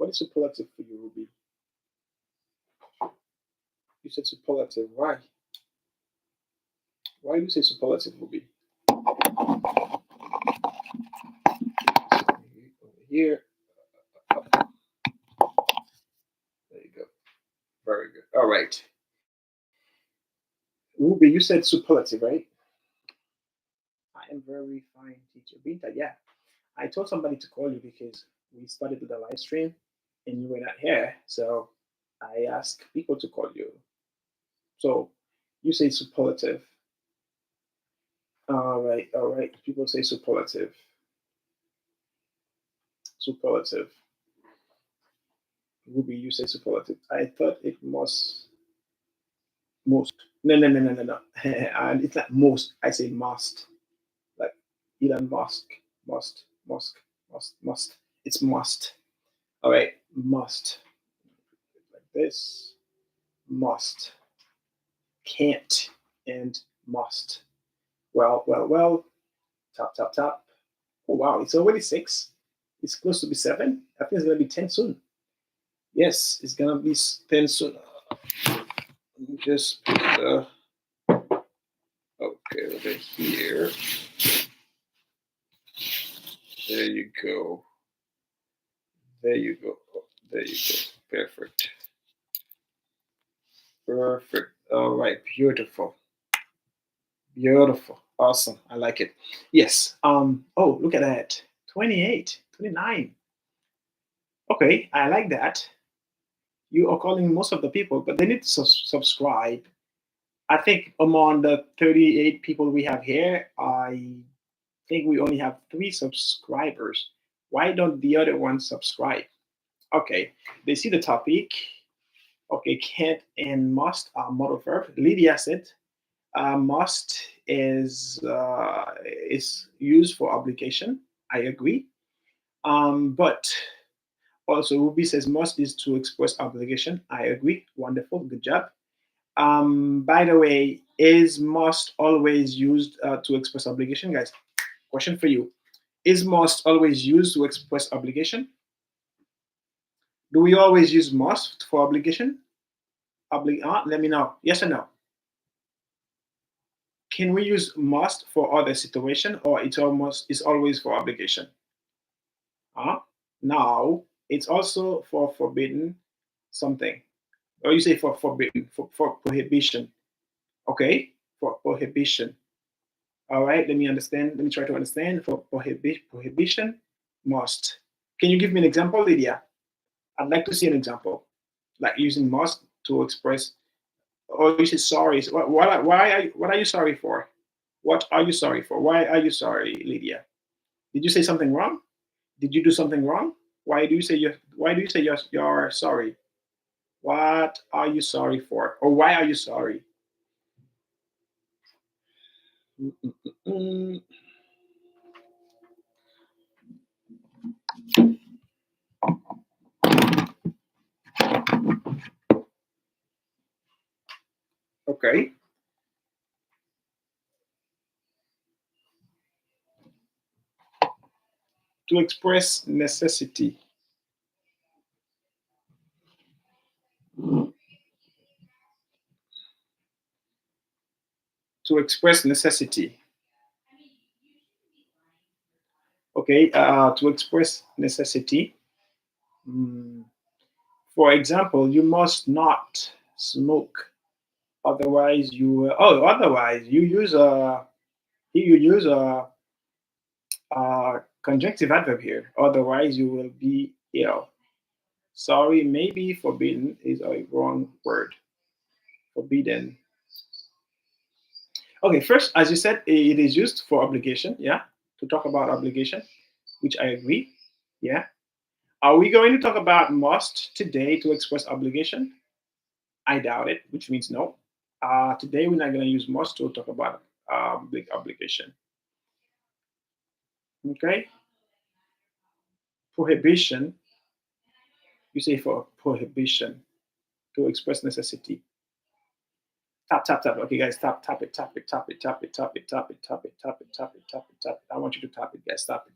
What is superlative for you, Ruby? You said superlative. Why? Why do you say superlative, Ruby? Over here. There you go. Very good. All right. Ruby, you said superlative, right? I am very fine, teacher. Binta, yeah. I told somebody to call you because we started with the live stream and you were not here. So I asked people to call you. So you say superlative. All right, all right. People say superlative. Superlative. Ruby, you say superlative. I thought it must most. No. And it's not most. I say must. Like Elon Musk. Must. It's must. All right, must. Like this. Must. Can't and must. Well. Tap. Oh wow, it's already 6. It's close to be 7. I think it's gonna be 10 soon. Yes, it's gonna be 10 soon. Let me just put the okay over here. There you go. There you go. There you go. Perfect. All right. Beautiful. Awesome. I like it. Yes. Oh, look at that. 28, 29. Okay, I like that. You are calling most of the people, but they need to subscribe. I think among the 38 people we have here, I think we only have 3 subscribers. Why don't the other ones subscribe? Okay, they see the topic. Okay, can't and must are modal verb. Lydia said must is used for obligation. I agree. But also Ruby says must is to express obligation. I agree. Wonderful. Good job. By the way, is must always used to express obligation, guys? Question for you: is must always used to express obligation? Do we always use must for obligation? Let me know. Yes or no? Can we use must for other situation, or it's always for obligation? Now it's also for forbidden something, or you say for forbidden, for prohibition. Okay, for prohibition. All right, let me understand. Let me try to understand. For prohibition, must. Can you give me an example, Lydia? I'd like to see an example, like using must to express. Or you say sorry. So what are you sorry for? What are you sorry for? Why are you sorry, Lydia? Did you say something wrong? Did you do something wrong? Why do you say you're sorry? What are you sorry for? Or why are you sorry? Mm-mm-mm. Okay. To express necessity. To express necessity. Okay, to express necessity. For example, you must not smoke, otherwise otherwise you use a conjunctive adverb here. Otherwise, you will be ill. Sorry, maybe forbidden is a wrong word. Forbidden. Okay, first, as you said, it is used for obligation, yeah, to talk about obligation, which I agree, yeah. Are we going to talk about must today to express obligation? I doubt it, which means no. Today, we're not going to use must to talk about big obligation. Okay? Prohibition, you say for prohibition to express necessity. Tap. Okay, guys, tap it. I want you to tap it, guys. Tap it,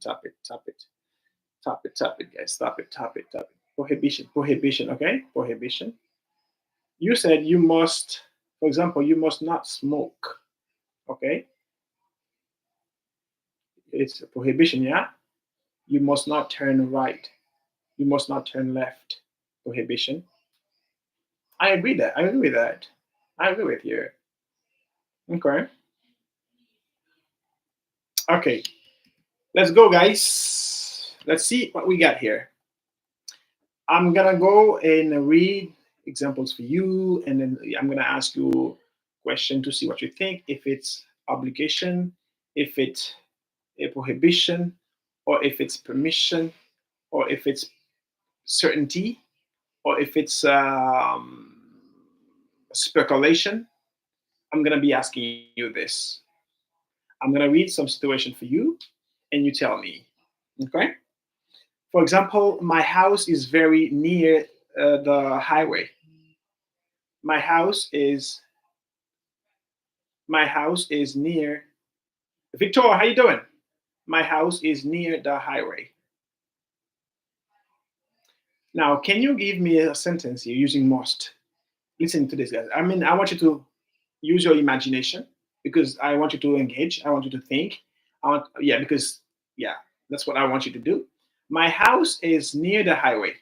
guys. Tap it. prohibition, okay? Prohibition. You said you must, for example, you must not smoke, okay? It's a prohibition, yeah? You must not turn right. You must not turn left. Prohibition. I agree that. I agree with that. I agree with you. Okay. Okay. Let's go, guys. Let's see what we got here. I'm gonna go and read examples for you, and then I'm gonna ask you a question to see what you think. If it's obligation, if it's a prohibition, or if it's permission, or if it's certainty, or if it's speculation. I'm gonna be asking you this. I'm gonna read some situation for you, and you tell me. Okay. For example, my house is very near the highway. My house is my house is near. Victor, how you doing? My house is near the highway. Now, can you give me a sentence here using must? Listen to this, guys. I mean, I want you to use your imagination because I want you to engage. I want you to think. Yeah, because yeah, that's what I want you to do. My house is near the highway.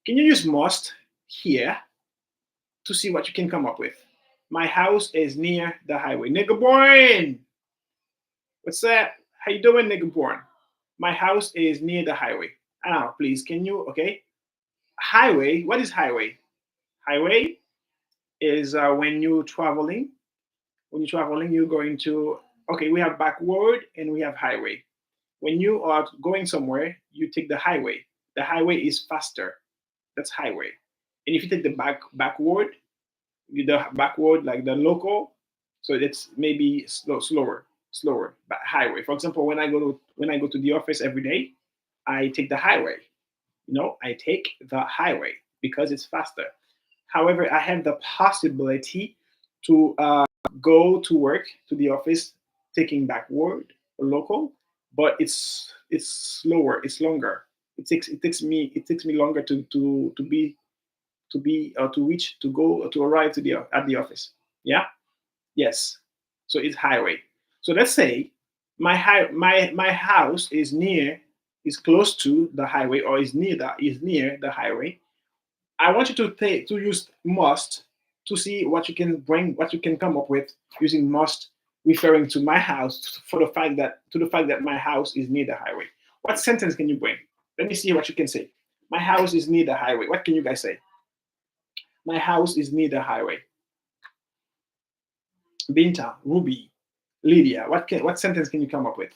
Can you use must here to see what you can come up with? My house is near the highway. Nigga born. What's that? How you doing, nigga born? My house is near the highway. Now, please, can you, okay? Highway, what is highway? Highway is when you're traveling. When you're traveling, you're going to, okay, we have backward and we have highway. When you are going somewhere, you take the highway. The highway is faster. That's highway. And if you take the backward, the backward like the local, so it's maybe slower. But highway. For example, when I go to the office every day, I take the highway. I take the highway because it's faster. However, I have the possibility to go to work to the office taking backward or local, but it's slower. It's longer. It takes me longer to reach to arrive at the office. Yeah. Yes. So it's highway. So let's say my house is close to the highway or is near the highway. I want you to use must to see what you can come up with using must referring to my house for the fact that my house is near the highway. What sentence can you bring? Let me see what you can say. My house is near the highway. What can you guys say? My house is near the highway. Binta, Ruby, Lydia, what sentence can you come up with?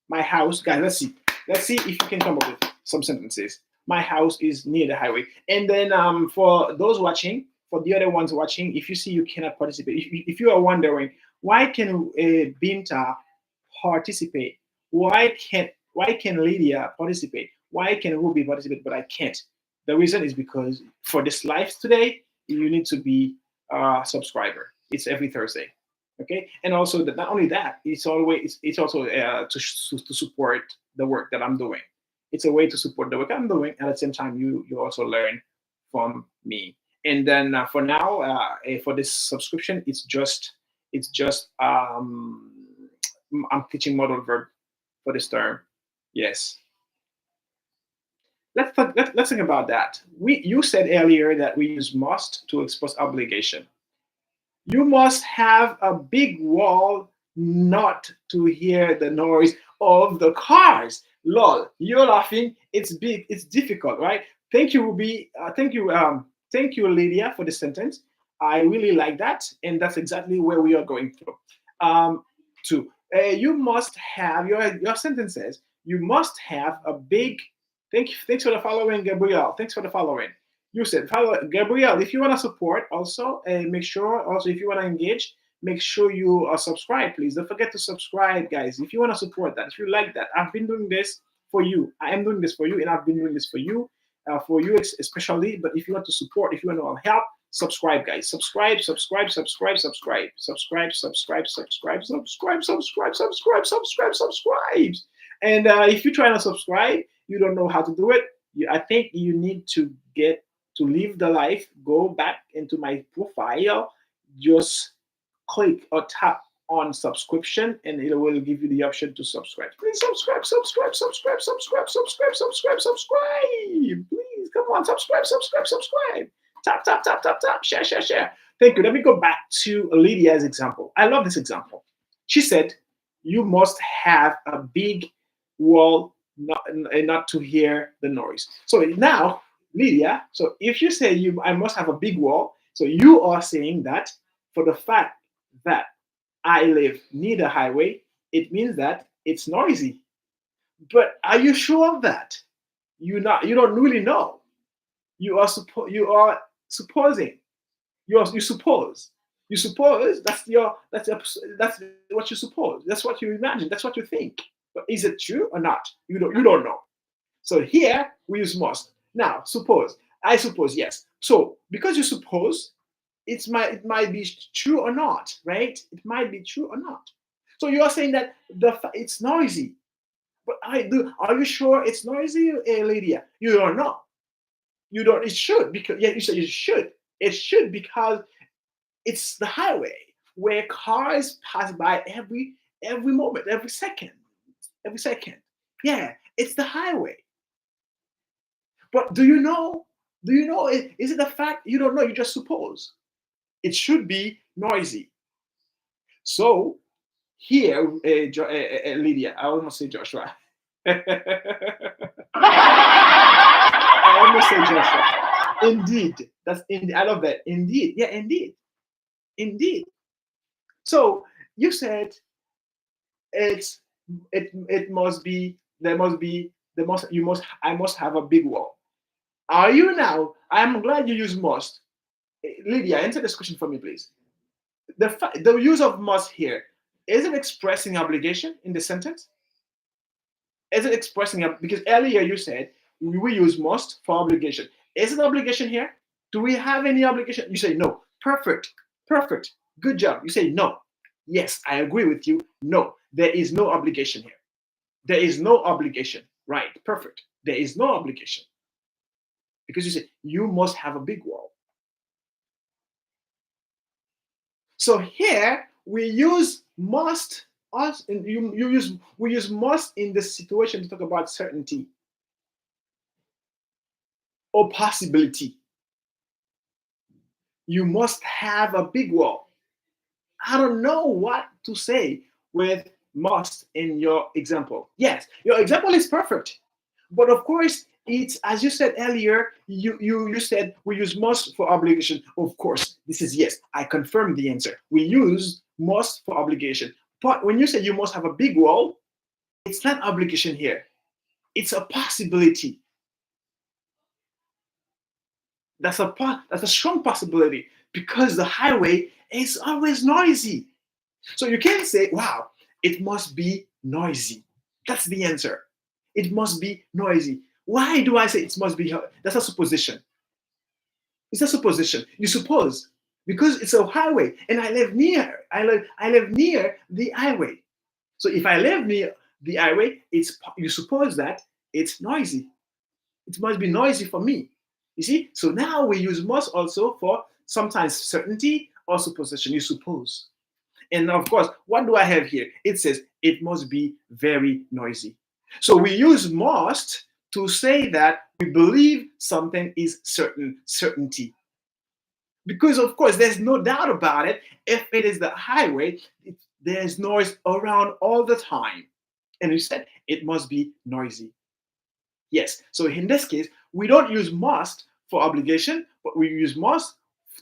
My house, guys, let's see. Let's see if you can come up with some sentences. My house is near the highway. And then for those watching, for the other ones watching, if you see you cannot participate, if you are wondering, why can Binta participate? Why can Lydia participate? Why can Ruby participate, but I can't? The reason is because for this live today, you need to be a subscriber. It's every Thursday. Okay, and also that not only that, it's also to support the work that I'm doing. It's a way to support the work I'm doing, and at the same time, you also learn from me. And then for now, for this subscription, I'm teaching modal verb for this term. Yes. Let's think about that. You said earlier that we use must to express obligation. You must have a big wall not to hear the noise of the cars. Lol, you're laughing. It's big. It's difficult, right? Thank you, Ruby. Thank you, Lydia, for the sentence. I really like that, and that's exactly where we are going through. You must have your sentence says you must have a big. Thanks for the following, Gabriel. Thanks for the following. You said, Gabriel, if you want to support also, make sure also if you want to engage, make sure you subscribe, please. Don't forget to subscribe, guys. If you want to support that, if you like that, I've been doing this for you. I am doing this for you, and I've been doing this for you especially. But if you want to support, if you want to help, subscribe, guys. Subscribe. And if you try to subscribe, you don't know how to do it, I think you need to live the life, go back into my profile, just click or tap on subscription, and it will give you the option to subscribe. Please subscribe, subscribe, subscribe, subscribe, subscribe, subscribe, subscribe. Please come on, subscribe, subscribe, subscribe. Tap, tap, tap, tap, tap, share, share, share. Thank you. Let me go back to Lydia's example. I love this example. She said, you must have a big wall not to hear the noise. So now, Lydia, so if you say I must have a big wall, so you are saying that for the fact that I live near the highway, it means that it's noisy. But are you sure of that? You don't really know. You are supposing. You suppose. You suppose that's what you suppose. That's what you imagine. That's what you think. But is it true or not? You don't know. So here we use must. Now suppose. I suppose yes. So because you suppose, it might be true or not, right? It might be true or not. So you are saying that it's noisy. But are you sure it's noisy, Lydia? You don't know. You don't. It should, because you said it should. It should, because it's the highway where cars pass by every moment, every second. Yeah, it's the highway. But do you know? Is it a fact? You don't know. You just suppose. It should be noisy. So here, Lydia, I almost say Joshua. I almost say Joshua. Indeed, I love that. Indeed, yeah, indeed. So you said it must be I must have a big wall. Are you now? I'm glad you use must. Lydia, answer this question for me, please. The use of must here, is it expressing obligation in the sentence? Is it expressing because earlier you said we use must for obligation. Is it obligation here? Do we have any obligation? You say no. Perfect. Good job. You say no. Yes, I agree with you. No, there is no obligation here. There is no obligation. Right. Perfect. There is no obligation. Because you say you must have a big wall. So here we use must. We use must in this situation to talk about certainty or possibility. You must have a big wall. I don't know what to say with must in your example. Yes, your example is perfect. But of course, it's, as you said earlier, you said we use must for obligation. Of course, this is yes. I confirm the answer. We use must for obligation. But when you say you must have a big wall, it's not obligation here. It's a possibility. That's a strong possibility, because the highway is always noisy. So you can't say, wow, it must be noisy. That's the answer. It must be noisy. Why do I say it must be? That's a supposition. It's a supposition. You suppose, because it's a highway and I live near. I live near the highway. So if I live near the highway, you suppose that it's noisy. It must be noisy for me. You see? So now we use must also for sometimes certainty or supposition. You suppose. And of course, what do I have here? It says it must be very noisy. So we use must to say that we believe something is certainty. Because of course, there's no doubt about it. If it is the highway, there's noise around all the time. And you said it must be noisy. Yes. So in this case, we don't use must for obligation, but we use must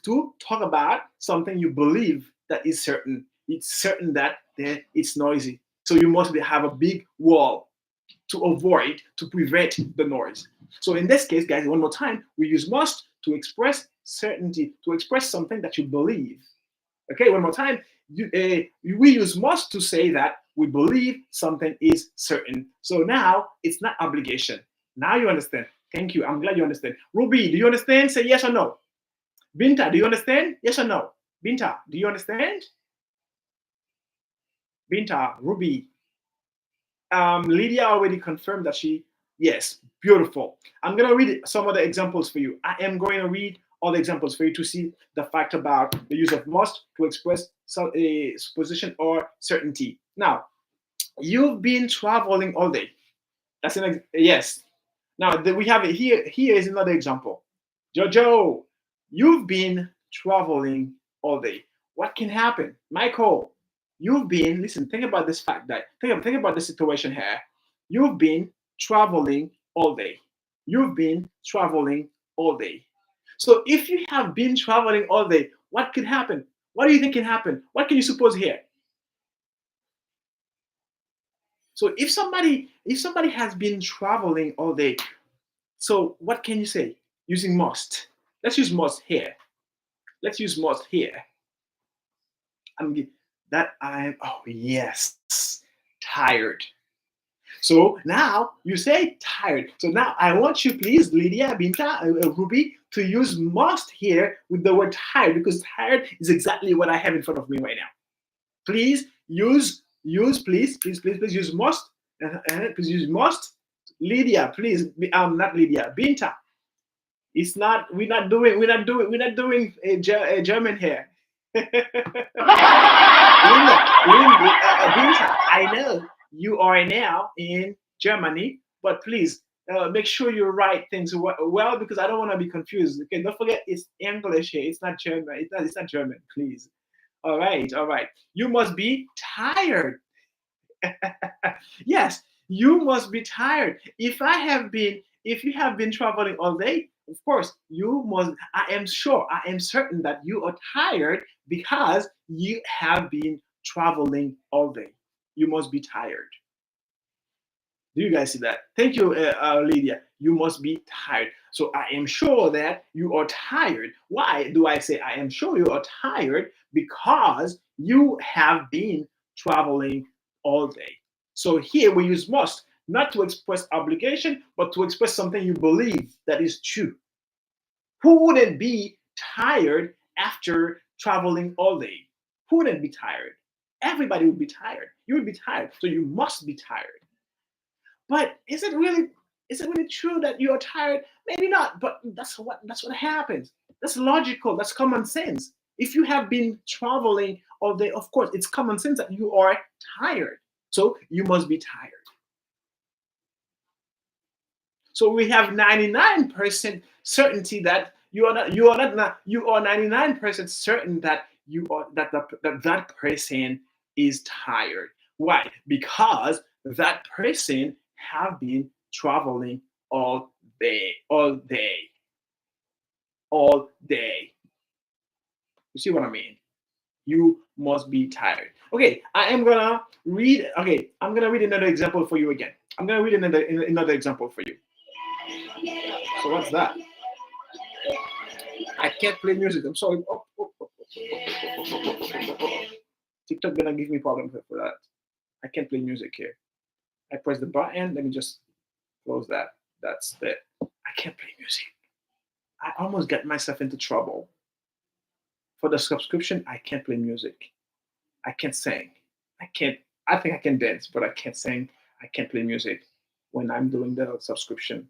to talk about something you believe that is certain. It's certain that it's noisy. So you must have a big wall to prevent the noise. So in this case, guys, one more time, we use must to express certainty, to express something that you believe. Okay, one more time. We use must to say that we believe something is certain. So now it's not obligation. Now you understand. Thank you. I'm glad you understand. Ruby, do you understand? Say yes or no. Binta, do you understand? Yes or no? Binta, do you understand? Binta, Ruby. Lydia already confirmed that she Yes, beautiful. I'm going to read some of the examples for you. I am going to read all the examples for you to see the fact about the use of must to express a supposition or certainty. Now, you've been traveling all day. That's an yes. Now we have it here. Here is another example. Jojo, you've been traveling all day. What can happen? Michael, you've been, listen, think about this fact that, think about the situation here. You've been traveling all day. You've been traveling all day. So if you have been traveling all day, what could happen? What do you think can happen? What can you suppose here? So if somebody has been traveling all day, so what can you say? Using must. Let's use must here. Let's use must here. Oh yes, tired. So now you say tired. So now I want you, please, Lydia, Binta, Ruby, to use must here with the word tired, because tired is exactly what I have in front of me right now. Please use please use must. Please use must. Lydia, please, not Lydia, Binta. It's not. We're not doing a German here. Binta, I know you are now in Germany, but please make sure you write things well, because I don't want to be confused. Okay, don't forget it's English here. It's not German. It's not German. Please. All right, all right. You must be tired. Yes, you must be tired. If you have been traveling all day, of course, you must. I am sure, I am certain that you are tired because you have been traveling all day. You must be tired. Do you guys see that? Thank you, Lydia. You must be tired. So I am sure that you are tired. Why do I say I am sure you are tired? Because you have been traveling all day. So here we use must, not to express obligation, but to express something you believe that is true. Who wouldn't be tired after traveling all day? Who wouldn't be tired? Everybody would be tired. You would be tired. So you must be tired. But is it really true that you're tired? Maybe not, but that's what happens. That's logical. That's common sense. If you have been traveling all day, of course, it's common sense that you are tired. So you must be tired. So we have 99% certainty that you are 99% certain that that person is tired. Why? Because that person have been traveling all day, all day, all day. You see what I mean? You must be tired. Okay, I'm gonna read another example for you again. I'm gonna read another example for you. So what's that? I can't play music. I'm sorry. TikTok gonna give me problem for that. I can't play music here. I press the button. Let me just close that. That's it. I can't play music. I almost got myself into trouble. For the subscription, I can't play music. I can't sing. I can't. I think I can dance, but I can't sing. I can't play music when I'm doing the subscription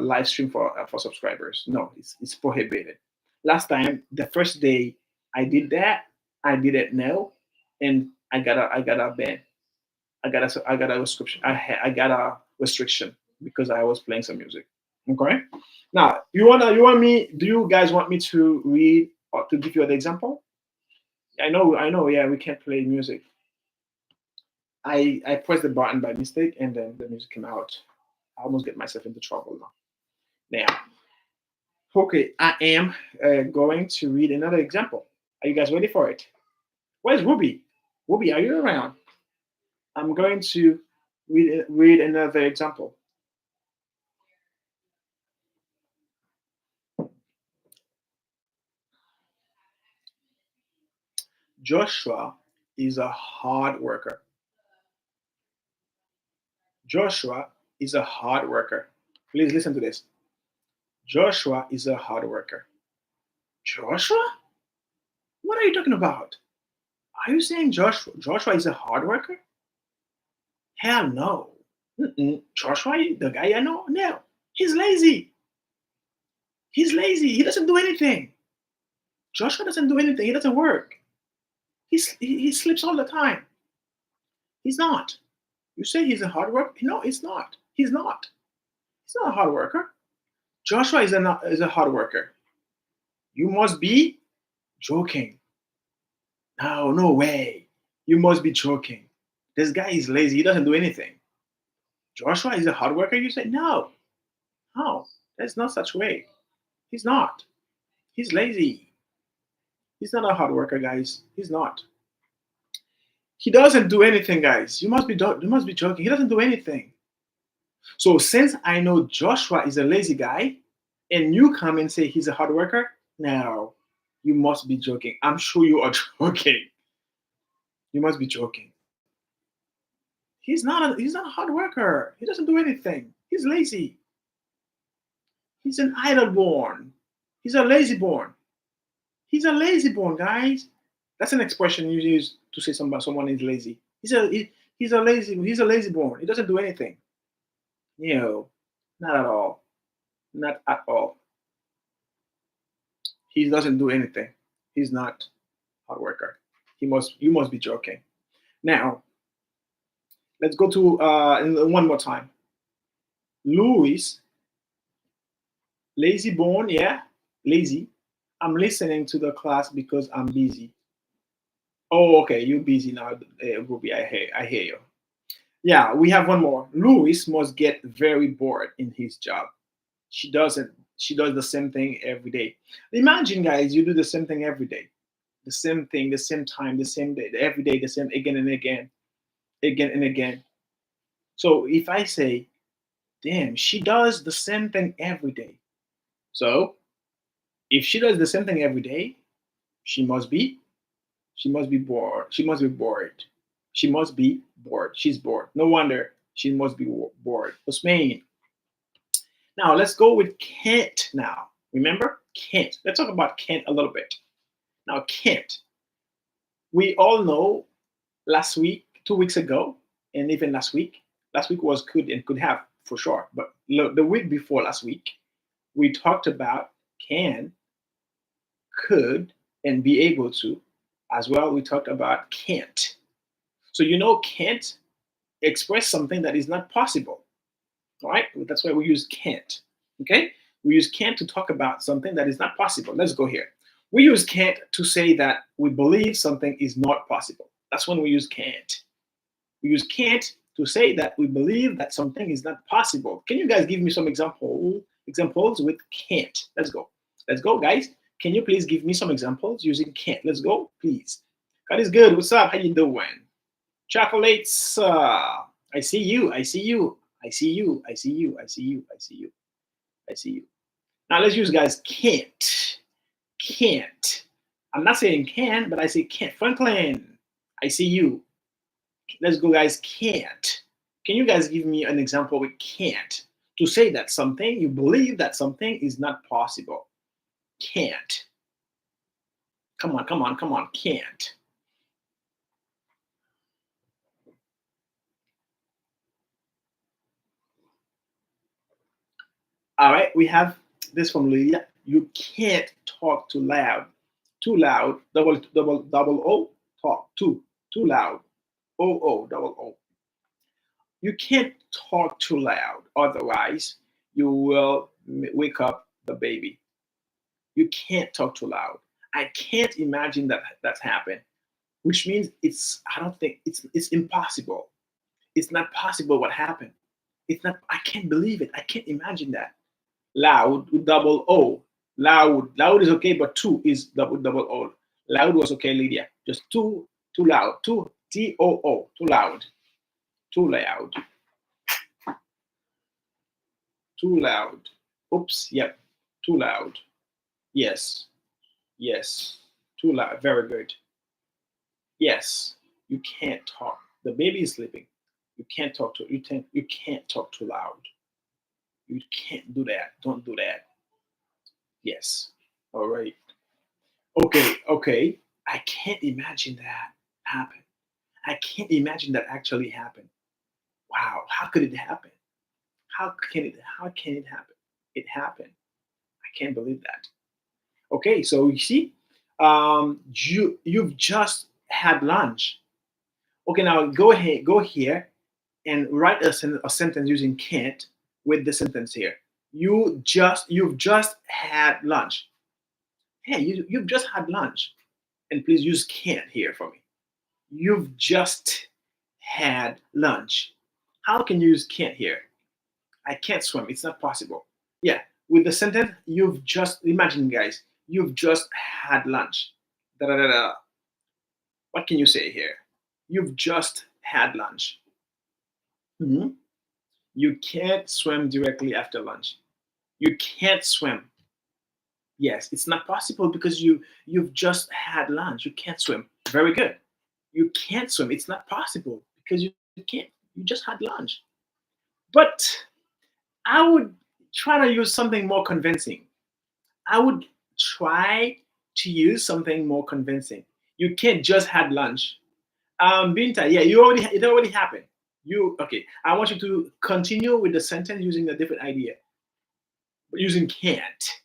live stream for subscribers. No, it's prohibited. Last time, the first day I did that, I didn't know, and I got a ban. I got a restriction. I got a restriction because I was playing some music. Okay. Now you want me? Do you guys want me to read or to give you an example? I know. Yeah, we can't play music. I pressed the button by mistake, and then the music came out. I almost get myself into trouble now. Now, okay, I am going to read another example. Are you guys ready for it? Where's Ruby? Ruby, are you around? I'm going to read another example. Joshua is a hard worker. Joshua is a hard worker. Please listen to this. Joshua is a hard worker. Joshua? What are you talking about? Are you saying Joshua is a hard worker? Hell no. Joshua, the guy I know, no, he's lazy. He's lazy. He doesn't do anything. Joshua doesn't do anything. He doesn't work. He sleeps all the time. He's not. You say he's a hard worker? No, he's not. He's not. He's not a hard worker. Joshua is a hard worker. You must be joking. No, no way. You must be joking. This guy is lazy. He doesn't do anything. Joshua is a hard worker. You say no. No, there's no such way. He's not. He's lazy. He's not a hard worker, guys. He's not. He doesn't do anything, guys. You must be joking. He doesn't do anything. So since I know Joshua is a lazy guy, and you come and say he's a hard worker, no, you must be joking. I'm sure you are joking. You must be joking. He's not a hard worker. He doesn't do anything. He's lazy. He's an idle born. He's a lazy born. He's a lazy born, guys. That's an expression you use to say someone is lazy. He's a lazy born. He doesn't do anything. No, not at all. Not at all. He doesn't do anything. He's not a hard worker. You must be joking. Now, let's go to one more time. Louis, lazy born, yeah, lazy. I'm listening to the class because I'm busy. Oh, okay, you're busy now, Ruby. I hear you. Yeah, we have one more. Louis must get very bored in his job. She doesn't. She does the same thing every day. Imagine, guys, you do the same thing every day, the same thing, the same time, the same day, every day, the same again and again, again and again. So if I say, "Damn, she does the same thing every day," so if she does the same thing every day, she must be bored. She must be bored. She must be bored. She's bored. No wonder she must be bored. Usmain. Now let's go with can't now. Remember? Can't. Let's talk about can't a little bit. Now can't. We all know last week, 2 weeks ago, and even last week was could and could have for sure. But the week before last week, we talked about can, could, and be able to. As well, we talked about can't. So you know can't express something that is not possible. All right? That's why we use can't. Okay? We use can't to talk about something that is not possible. Let's go here. We use can't to say that we believe something is not possible. That's when we use can't. We use can't to say that we believe that something is not possible. Can you guys give me some examples with can't? Let's go. Let's go, guys. Can you please give me some examples using can't? Let's go, please. God is good. What's up? How you doing? Chocolates. I see you. I see you. I see you. I see you. I see you. I see you. I see you. Now let's use, guys, can't. Can't. I'm not saying can, but I say can't. Franklin, I see you. Let's go, guys. Can't. Can you guys give me an example with can't to say that something, you believe that something is not possible? Can't. Come on, come on, come on. Can't. All right, we have this from Lydia. You can't talk too loud. Too loud. Double O. Talk too loud. Double O. You can't talk too loud, otherwise you will wake up the baby. You can't talk too loud. I can't imagine that that's happened, which means I don't think it's impossible. It's not possible what happened. It's not. I can't believe it. I can't imagine that. Loud with double O. Loud is okay, but two is double O. Loud was okay, Lydia. Just too loud. Too loud. Too loud. Too loud. Oops. Yep. Too loud. Yes. Yes. Too loud. Very good. Yes. You can't talk. The baby is sleeping. You can't talk to you can't talk too loud. You can't do that. Don't do that. Yes. All right. Okay. Okay. I can't imagine that happen. I can't imagine that actually happened. Wow, how could it happen? How can it happen? It happened. I can't believe that. Okay, so you see, you've just had lunch. Okay, now go ahead, go here, and write a sentence using can't with the sentence here. You've just had lunch. Hey, you've just had lunch, and please use can't here for me. You've just had lunch. How can you use can't here? I can't swim. It's not possible. Yeah, with the sentence, you've just, imagine, guys, you've just had lunch. Da, da, da, da. What can you say here? You've just had lunch. Mhm. You can't swim directly after lunch. You can't swim. Yes, it's not possible because you've just had lunch. You can't swim. Very good. You can't swim. It's not possible because you can't. You just had lunch. But I would try to use something more convincing. I would try to use something more convincing. You can't just had lunch. Binta, yeah, it already happened. Okay. I want you to continue with the sentence using a different idea, using can't.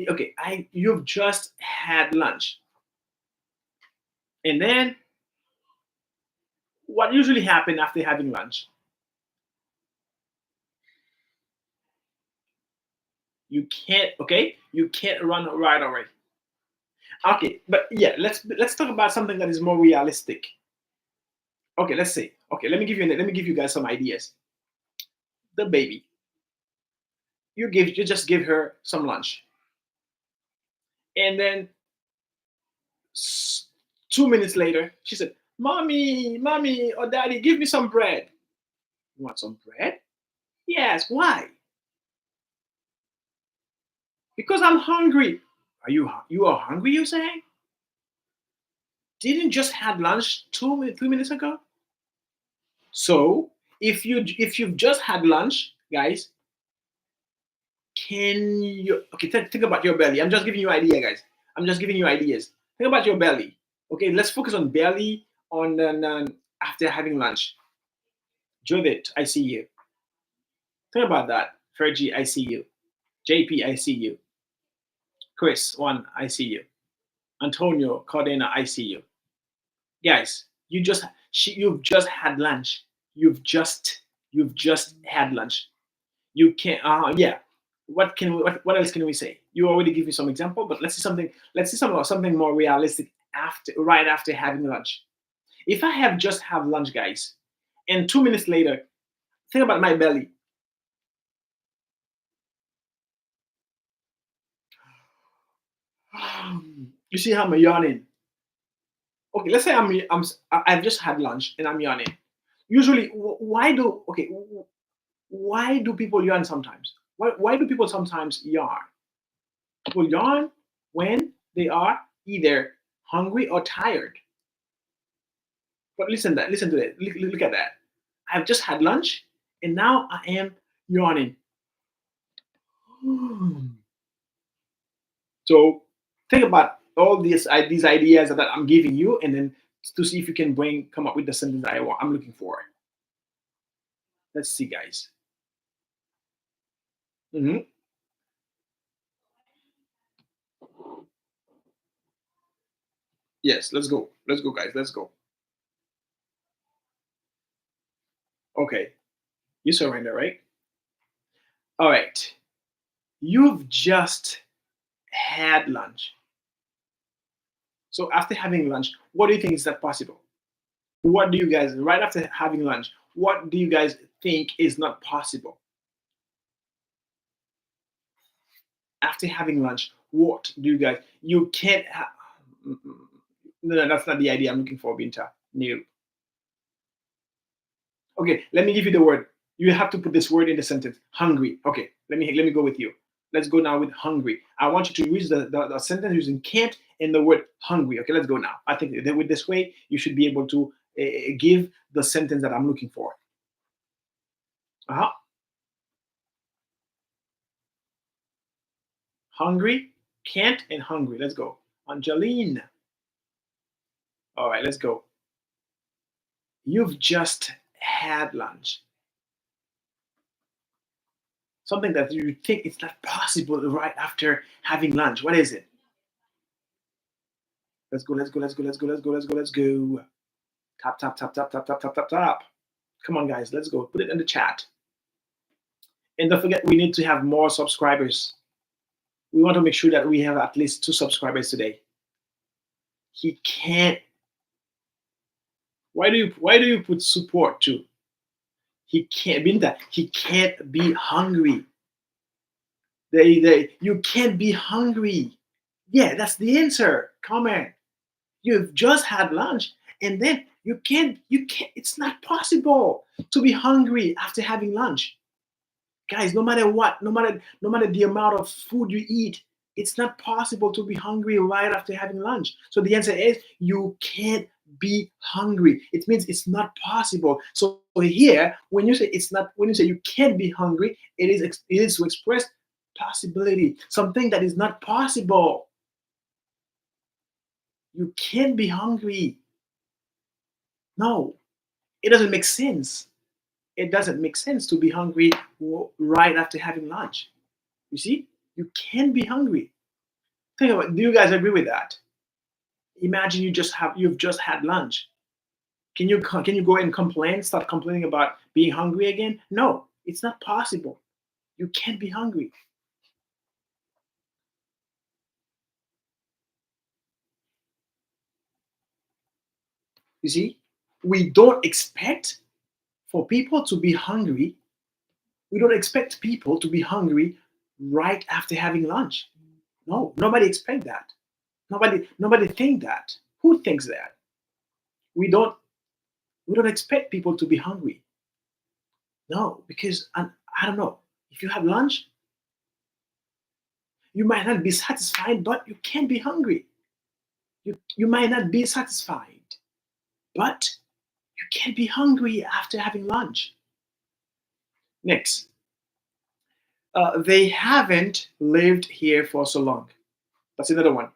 Okay, you've just had lunch, and then what usually happens after having lunch? You can't. Okay, you can't run right away. Okay, but yeah, let's talk about something that is more realistic. Okay, let's say. Okay, let me give you guys some ideas. The baby, you just give her some lunch, and then 2 minutes later, she said, "Mommy, or Daddy, give me some bread." You want some bread? Yes. Why? Because I'm hungry. You are hungry? You saying? Didn't just had lunch 2 3 minutes ago? So if you've just had lunch, guys, can you okay? Think about your belly. I'm just giving you idea, guys. I'm just giving you ideas. Think about your belly. Okay, let's focus on belly on after having lunch. Judith, I see you. Think about that. Fergie, I see you. JP, I see you. Chris, one, I see you. Antonio, Cardena, I see you. Guys, you've just had lunch. You've just had lunch. You can yeah. What else can we say? You already give me some example, but let's see something more realistic right after having lunch. If I have just have lunch, guys, and 2 minutes later, think about my belly. You see how I'm yawning? Okay, let's say I've just had lunch and I'm yawning. Usually, why do people yawn sometimes? Why do people sometimes yawn? People yawn when they are either hungry or tired. But listen to that. Look at that. I've just had lunch and now I am yawning. So think about all these ideas that I'm giving you, and then to see if you can come up with the sentence that I'm looking for. Let's see, guys. Mhm. Yes, let's go. Let's go, guys. Let's go. Okay, you surrender, right? All right. You've just had lunch. So after having lunch, what do you think is that possible? What do you guys, right after having lunch, what do you guys think is not possible? After having lunch, what do you guys, you can't have, no, that's not the idea I'm looking for, Binta. No. Okay, let me give you the word. You have to put this word in the sentence. Hungry. Okay, let me go with you. Let's go now with hungry. I want you to use the sentence using can't and the word hungry. Okay, let's go now. I think that with this way, you should be able to give the sentence that I'm looking for. Uh-huh. Hungry, can't, and hungry. Let's go. Angeline. All right, let's go. You've just had lunch. Something that you think it's not possible right after having lunch. What is it? Let's go, let's go, let's go, let's go, let's go, let's go, let's go. Tap, tap, tap, tap, tap, tap, tap, tap, tap. Come on, guys, let's go. Put it in the chat. And don't forget, we need to have more subscribers. We want to make sure that we have at least 2 subscribers today. He can't. Why do you put support too? He can't be that. He can't be hungry. You can't be hungry. Yeah, that's the answer. Comment. You've just had lunch, and then you can't. It's not possible to be hungry after having lunch. Guys, no matter what, no matter the amount of food you eat, it's not possible to be hungry right after having lunch. So the answer is you can't be hungry. It means it's not possible. So here, when you say you can't be hungry, it is to express possibility, something that is not possible. You can't be hungry. No, it doesn't make sense. It doesn't make sense to be hungry right after having lunch. You see, you can be hungry. Think about it. Do you guys agree with that? Imagine you've just had lunch. Can you go and start complaining about being hungry again? No, it's not possible. You can't be hungry. You see, we don't expect for people to be hungry. We don't expect people to be hungry right after having lunch. No, nobody expect that. Nobody think that. Who thinks that? We don't expect people to be hungry. No, because I don't know. If you have lunch, you might not be satisfied, but you can be hungry. You might not be satisfied, but you can be hungry after having lunch. Next, they haven't lived here for so long. That's another one.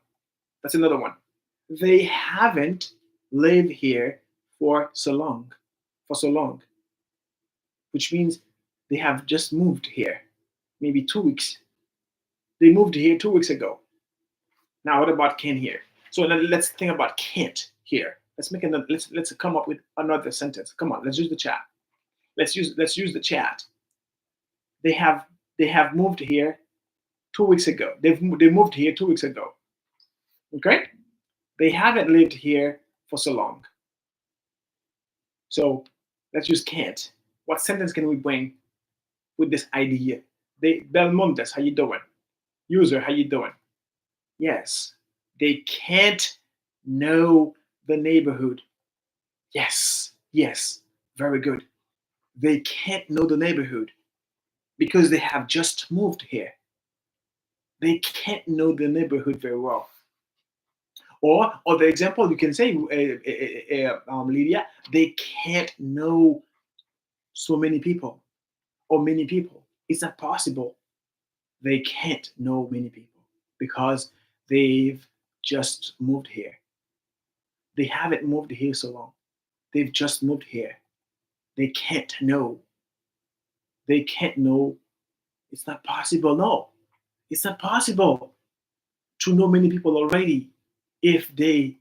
They haven't lived here for so long, which means they have just moved here, maybe 2 weeks. They moved here 2 weeks ago. Now, what about can here? So let's think about can't here. Let's come up with another sentence. Come on, let's use the chat. Let's use the chat. They have moved here 2 weeks ago. They moved here 2 weeks ago. Okay? They haven't lived here for so long. So let's use can't. What sentence can we bring with this idea? Belmontes, how you doing? User, how you doing? Yes, they can't know the neighborhood. Yes, very good. They can't know the neighborhood because they have just moved here. They can't know the neighborhood very well. Or the example you can say, Lydia, they can't know so many people or many people. It's not possible. They can't know many people because they've just moved here. They haven't moved here so long. They've just moved here. They can't know. They can't know. It's not possible. No, it's not possible to know many people already if they've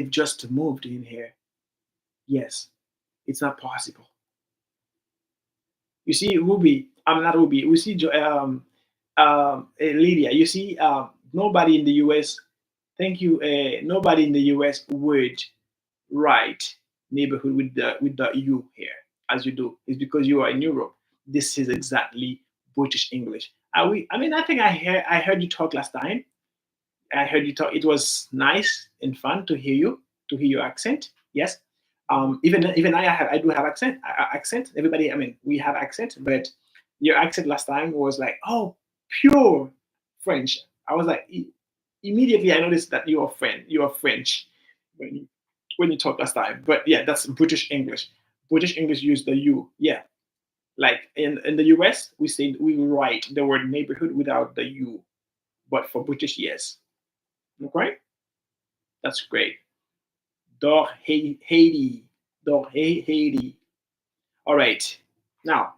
just moved in here. Yes, it's not possible. You see, Ruby, I'm not Ruby. We see Lydia. You see, nobody in the US. Thank you. Nobody in the US would write neighborhood with the U here as you do. It's because you are in Europe. This is exactly British English. I mean, I think I heard you talk last time. I heard you talk. It was nice and fun to hear your accent. Yes. Even I do have accent. Everybody, I mean, we have accent, but your accent last time was like, oh, pure French. I was like, immediately I noticed that you are French when you talk last time. But yeah, that's British English. British English use the U. Yeah. Like in the US, we write the word neighborhood without the U. But for British, yes. Okay? That's great. Dor Haiti. All right. Now,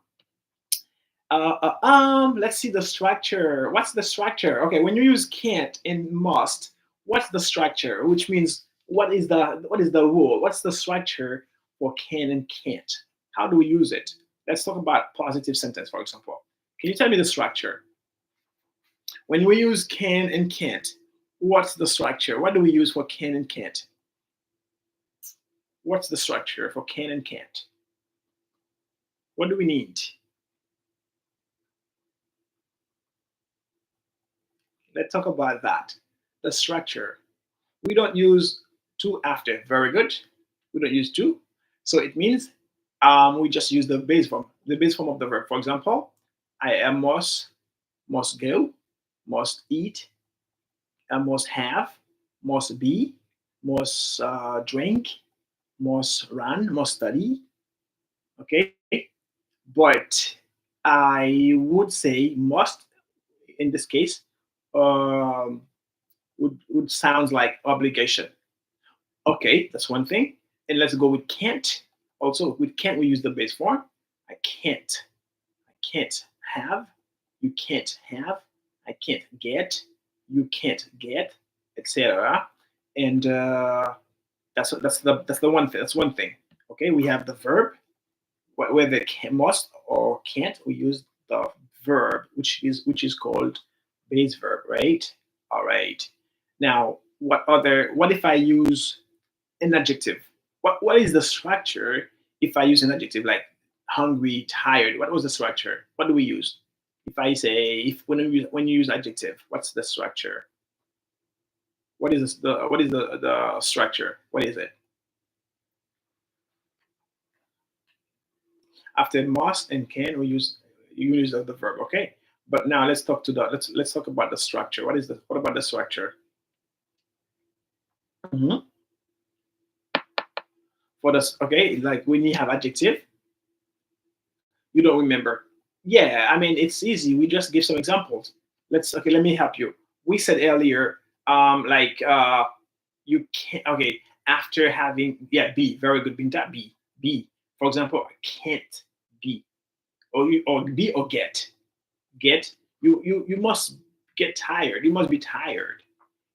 let's see the structure. What's the structure? Okay, when you use can't and must, what's the structure? Which means what is the rule? What's the structure for can and can't? How do we use it? Let's talk about positive sentence, for example. Can you tell me the structure? When we use can and can't, what's the structure? What do we use for can and can't? What's the structure for can and can't? What do we need? Let's talk about that. The structure. We don't use to after. Very good. We don't use to. So it means we just use the base form of the verb. For example, I am must go, must eat, must have, must be, must drink, must run, must study. Okay, but I would say must in this case um, would sound like obligation. Okay, that's one thing. And let's go with can't. Also, with can't we use the base form. I can't. I can't have. You can't have. I can't get. You can't get, etc. And that's the one thing. That's one thing. Okay, we have the verb. Whether can, must or can't, we use the verb, which is called base verb, right? All right. Now, what if I use an adjective? What is the structure if I use an adjective like hungry, tired? What was the structure? What do we use? If I say if when you use adjective, what's the structure? What is the structure? What is it? After must and can, you use the verb. Okay. But now let's talk about the structure. What about the structure? Mhm. For this, okay, like when you have adjective, you don't remember. Yeah, I mean it's easy. We just give some examples. Let me help you. We said earlier, like you can't. Okay, after having be very good. Binta be. For example, can't be or be or get. You must get tired. You must be tired.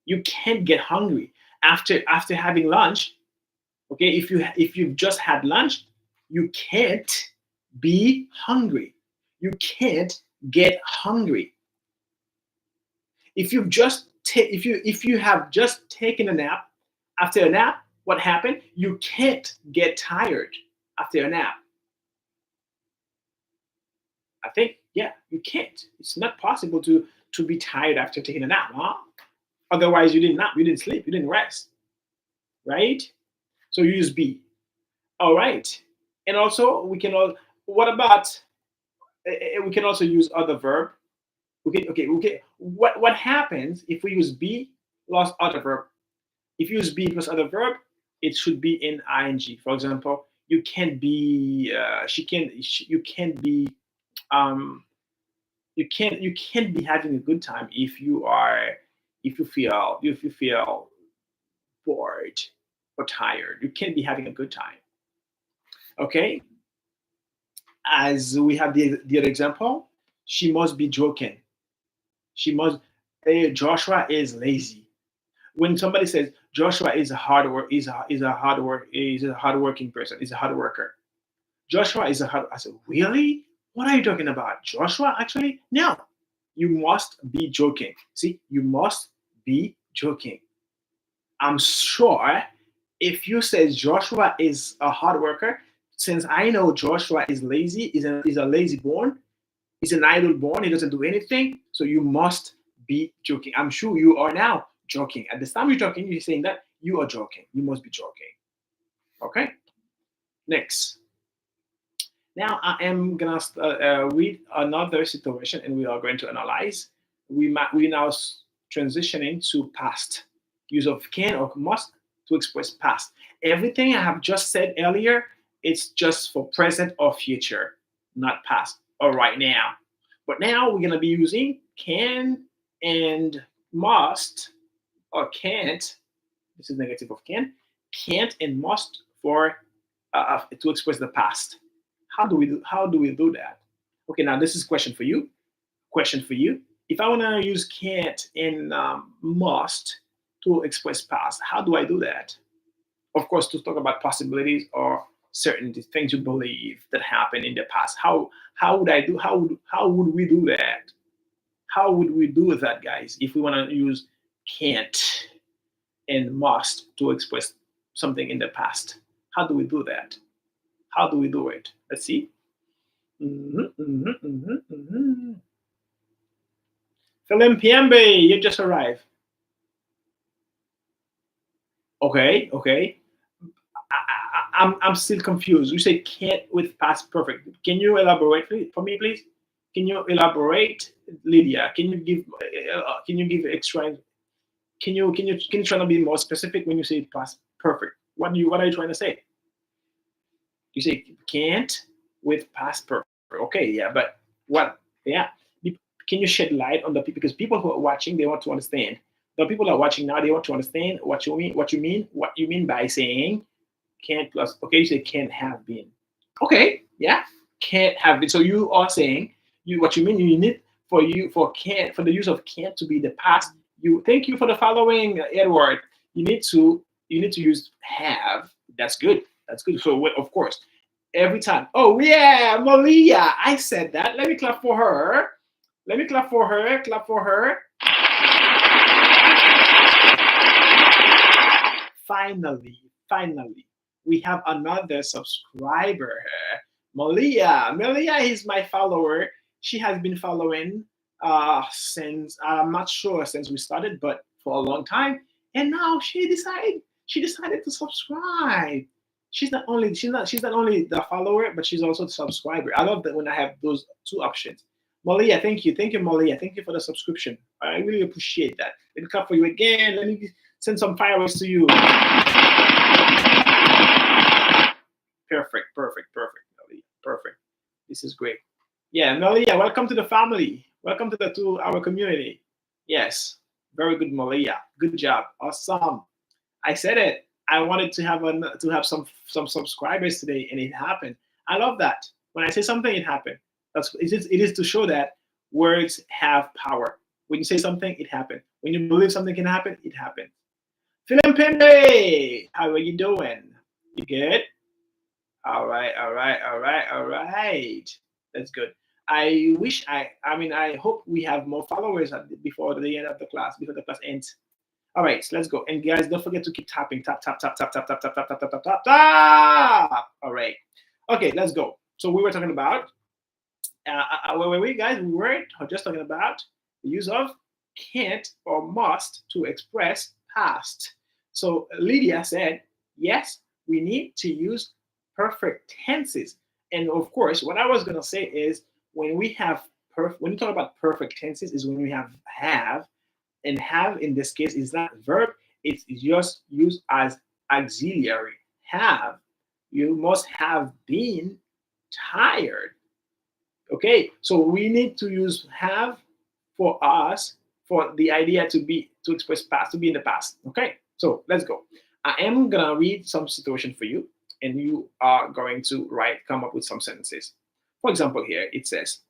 You can't get hungry after having lunch. Okay, if you've just had lunch, you can't be hungry. You can't get hungry. If you have just taken a nap, after a nap, what happened? You can't get tired after a nap. I think, yeah, you can't. It's not possible to be tired after taking a nap, huh? Otherwise, you didn't nap, you didn't sleep, you didn't rest, right? So you use be. All right. And also, we can all. What about? We can also use other verb. Okay. What happens if we use be plus other verb? If you use be plus other verb, it should be in ing. For example, you can't be. She can. You can't be. Um, you can't be having a good time if you feel bored or tired. You can't be having a good time. Okay, as we have the other example, she must be joking. She must. Joshua is lazy. When somebody says Joshua is a hard work is a hardworking person, is a hard worker. Joshua is a hard. I said, really? What are you talking about? Joshua actually? No. You must be joking. See, you must be joking. I'm sure if you say Joshua is a hard worker, since I know Joshua is lazy, is a lazy born, he's an idle born, he doesn't do anything, so you must be joking. I'm sure you are now joking. At this time you're talking, you're saying that you are joking. You must be joking. Okay? Next. Now I am gonna read another situation, and we are going to analyze. We now transitioning to past. Use of can or must to express past. Everything I have just said earlier, it's just for present or future, not past or right now. But now we're gonna be using can and must or can't. This is negative of can. Can't and must for to express the past. How do we do that? Okay, now this is a question for you. Question for you. If I want to use can't and must to express past, how do I do that? Of course, to talk about possibilities or certain things you believe that happened in the past. How would I do? How would we do that? How would we do that, guys? If we want to use can't and must to express something in the past, how do we do that? How do we do it? Let's see. Philip Piembe, you just arrived. Okay, okay. I'm still confused. You say can't with past perfect. Can you elaborate for me, please? Can you elaborate, Lydia? Can you give extra? Can you try to be more specific when you say past perfect? What are you trying to say? You say can't with past perfect. Okay, yeah, but what? Yeah, can you shed light on the people, because people who are watching, they want to understand. The people who are watching now, they want to understand what you mean. What you mean by saying can't plus. Okay, you say can't have been. Okay, yeah, can't have been. So you are saying what you mean. You need for the use of can't to be the past. Thank you for the following, Edward. You need to use have. That's good. That's good. So of course, every time. Oh yeah, Malia, I said that. Let me clap for her. Let me clap for her. Clap for her. Finally, we have another subscriber here. Malia is my follower. She has been following since, I'm not sure since we started, but for a long time. And now she decided to subscribe. She's not only the follower, but she's also the subscriber. I love that when I have those two options. Malia, thank you, Malia. Thank you for the subscription. I really appreciate that. Let me clap for you again. Let me send some fireworks to you. Perfect, Malia. Perfect. This is great. Yeah, Malia, welcome to the family. Welcome to our community. Yes, very good, Malia. Good job. Awesome. I said it. I wanted to have some subscribers today, and it happened. I love that. When I say something, it happened. It is to show that words have power. When you say something, it happened. When you believe something can happen, it happened. Philip Pende, how are you doing? You good? All right. That's good. I hope we have more followers before the end of the class, before the class ends. All right, so let's go. And guys, don't forget to keep tapping. Tap. All right. Okay, let's go. So we were talking about, where were we, guys? We were just talking about the use of can't or must to express past. So Lydia said, yes, we need to use perfect tenses. And of course, what I was going to say is when you talk about perfect tenses is when we have, and have in this case is not a verb, it's just used as auxiliary. Have. You must have been tired. Okay, so we need to use have for us, for the idea to express past, to be in the past. Okay, so let's go. I am gonna read some situation for you, and you are going to come up with some sentences. For example, here it says,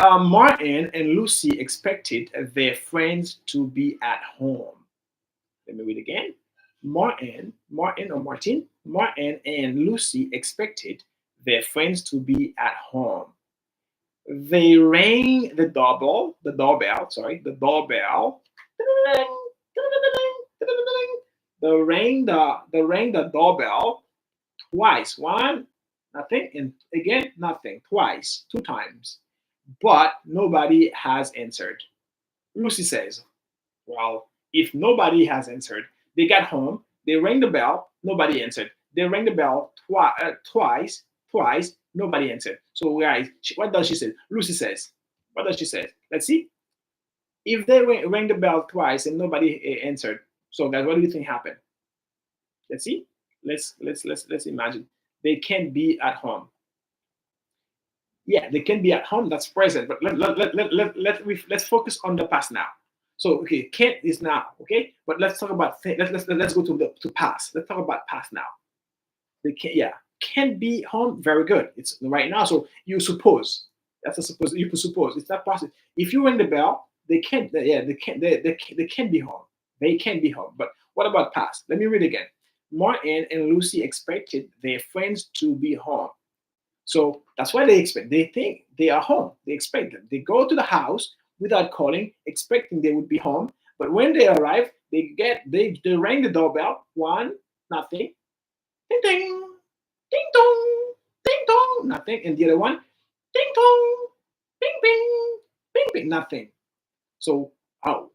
Martin and Lucy expected their friends to be at home. Let me read again. Martin and Lucy expected their friends to be at home. They rang the doorbell. They rang the doorbell twice. One, nothing, and again, nothing. Twice, 2 times. But nobody has answered. Lucy says, well, if nobody has answered, they got home, they rang the bell, nobody answered. They rang the bell twice, nobody answered. So guys, what does she say? Lucy says, what does she say? Let's see. If they rang the bell twice and nobody answered, so guys, what do you think happened? Let's see. Let's imagine they can't be at home. Yeah, they can be at home. That's present. But let's focus on the past now. So okay, can't is now. Okay, but let's talk about let's go to past. Let's talk about past now. They can't. Yeah, can't be home. Very good. It's right now. So you suppose. That's a suppose. You suppose. It's not possible. If you ring the bell, they can't. Yeah, they can't. They can't be home. They can't be home. But what about past? Let me read again. Martin and Lucy expected their friends to be home. So that's why they expect. They think they are home. They expect them. They go to the house without calling, expecting they would be home. But when they arrive, they ring the doorbell. One, nothing. Ding ding, ding dong, ding dong, nothing. And the other one, ding dong, bing bing, nothing. So oh,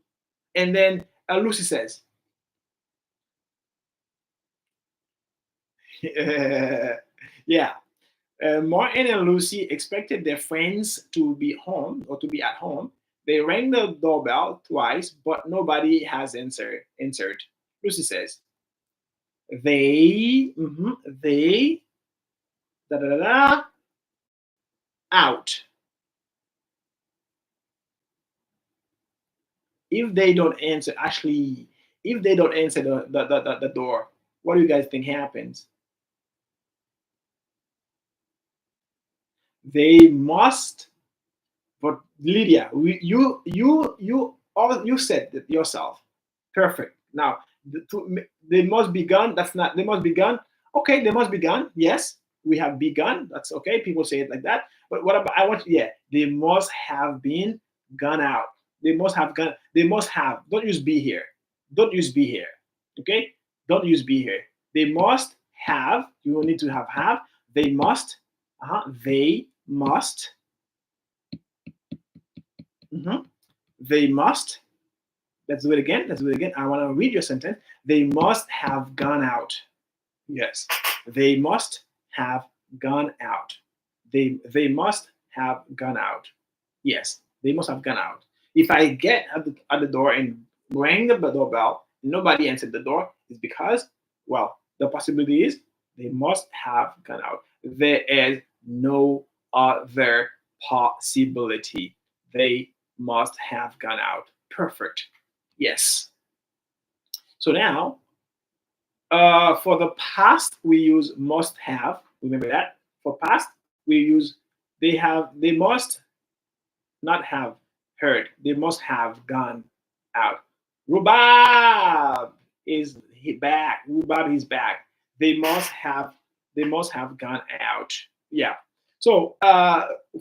and then Lucy says, yeah. Martin and Lucy expected their friends to be home or to be at home. They rang the doorbell twice, but nobody has answered. Lucy says, they, da da da da, out. If they don't answer, actually, if they don't answer the door, what do you guys think happens? They must. But Lydia, you said it yourself. Perfect. Now they must be gone. That's not. They must be gone. Okay, they must be gone. Yes, we have begun. That's okay. People say it like that. But what about? I want. Yeah, they must have been gone out. They must have gone. They must have. Don't use be here. Don't use be here. Okay. Don't use be here. They must have. You will need to have. They must. They must. They must. Let's do it again. Let's do it again. I want to read your sentence. They must have gone out. Yes. They must have gone out. They must have gone out. Yes. They must have gone out. If I get at the door and ring the doorbell, nobody answered the door, it's because, well, the possibility is they must have gone out. There is no other possibility. They must have gone out. Perfect. Yes. So now, for the past, we use must have. Remember that. For past, we use they must not have heard. They must have gone out. Rubab is back. Rubab is back. They must have gone out. Yeah. So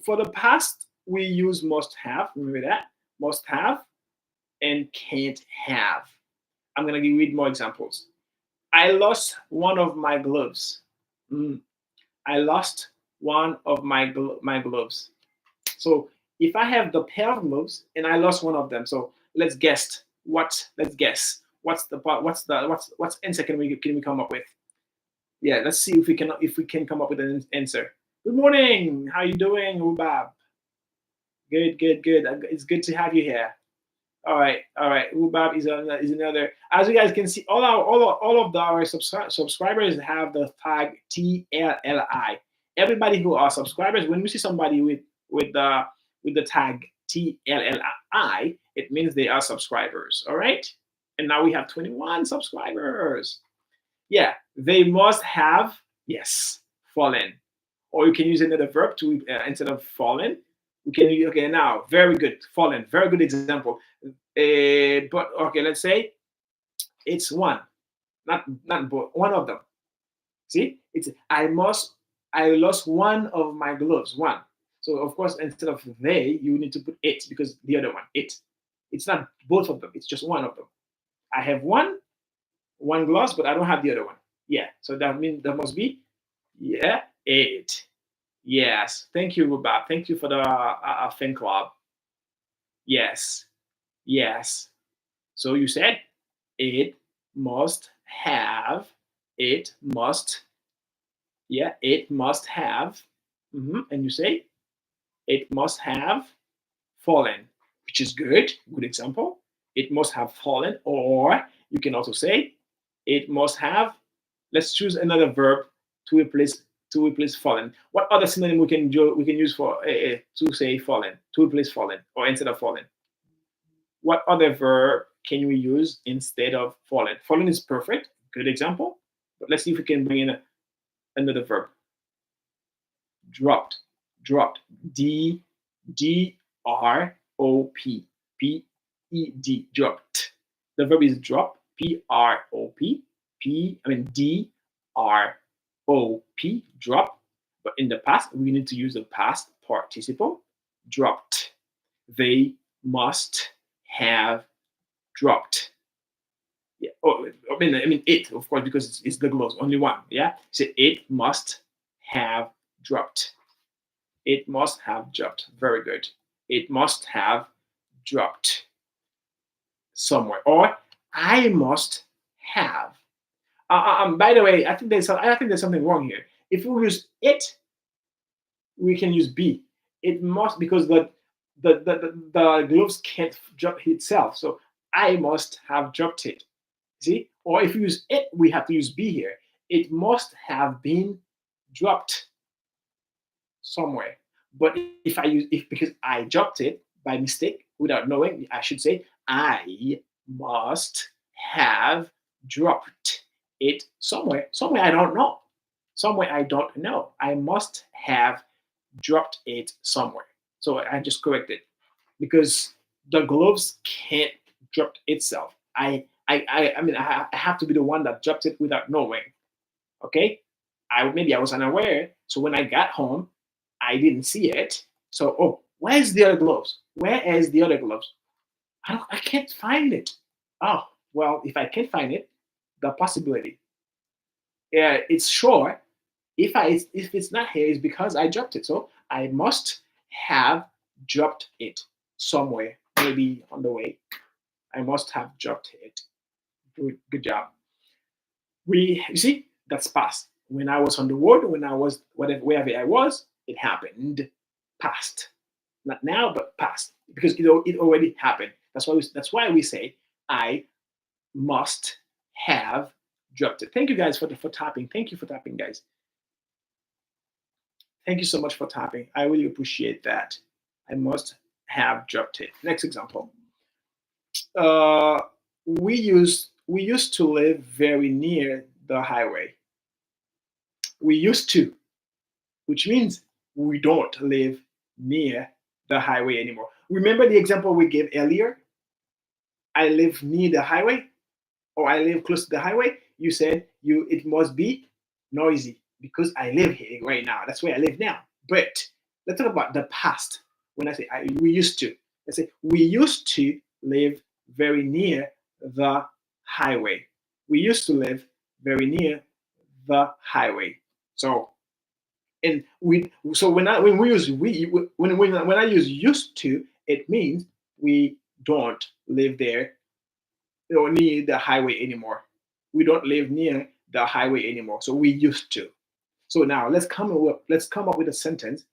for the past, we use must have. Remember that. Must have and can't have. I'm gonna read more examples. I lost one of my gloves. I lost one of my gloves. So if I have the pair of gloves and I lost one of them, so let's guess Let's guess what's answer can we come up with? Yeah, let's see if we can come up with an answer. Good morning. How you doing, Rubab? Good. It's good to have you here. All right. Rubab is another. As you guys can see, all of our subscribers have the tag TLLI. Everybody who are subscribers, when we see somebody with the tag TLLI, it means they are subscribers. All right. And now we have 21 subscribers. Yeah, they must have, yes, fallen. Or you can use another verb to instead of fallen. We can use, okay, now, very good, fallen, very good example. But okay, let's say it's one, not both, one of them. See, it's I lost one of my gloves, one. So of course, instead of they, you need to put it because the other one, it. It's not both of them, it's just one of them. I have one gloss, but I don't have the other one. Yeah, so that means that must be, yeah, it. Yes, thank you, Rubab. Thank you for the fan club. Yes, yes. So you said it must have, it must, yeah, it must have, and you say it must have fallen, which is good example. It must have fallen, or you can also say it must have. Let's choose another verb to replace fallen. What other synonym we can use for to say fallen, to replace fallen, or instead of fallen? What other verb can we use instead of fallen? Fallen is perfect, good example. But let's see if we can bring in Another verb. Dropped. Dropped. D-R-O-P. P-E-D. Dropped. The verb is drop. P-R-O-P. D-R-O-P. Drop. But in the past, we need to use the past participle. Dropped. They must have dropped. Yeah. Oh, I mean it, of course, because it's the gloves, only one. Yeah. So it must have dropped. It must have dropped. Very good. It must have dropped somewhere. Or I must have. By the way, I think there's something wrong here. If we use it, we can use be. It must, because the gloves can't drop itself. So I must have dropped it. See? Or if we use it, we have to use be here. It must have been dropped somewhere. But if I use if because I dropped it by mistake without knowing, I should say I must have dropped it somewhere. Somewhere I don't know. Somewhere I don't know. I must have dropped it somewhere. So I just corrected because the gloves can't drop itself. I have to be the one that dropped it without knowing. Okay, maybe I was unaware. So when I got home, I didn't see it. So where's the other gloves? Where is the other gloves? I can't find it. Oh well, if I can't find it, the possibility. Yeah, it's sure. If it's not here, it's because I dropped it. So I must have dropped it somewhere, maybe on the way. I must have dropped it. Good job. You see, that's past. When I was on the road, when I was wherever I was, it happened. Past. Not now, but past. Because it already happened. That's why we say I must have dropped it. Thank you guys for tapping. Thank you for tapping, guys. Thank you so much for tapping. I really appreciate that. I must have dropped it. Next example. We used to live very near the highway. We used to, which means we don't live near the highway anymore. Remember the example we gave earlier? I live near the highway, or I live close to the highway. You said it must be noisy because I live here right now. That's where I live now. But let's talk about the past. When I say we used to, let's say we used to live very near the highway. We used to live very near the highway. So, and when I use when I use used to, it means we don't live there or near the highway anymore. We don't live near the highway anymore. So we used to. So now let's come up with a sentence.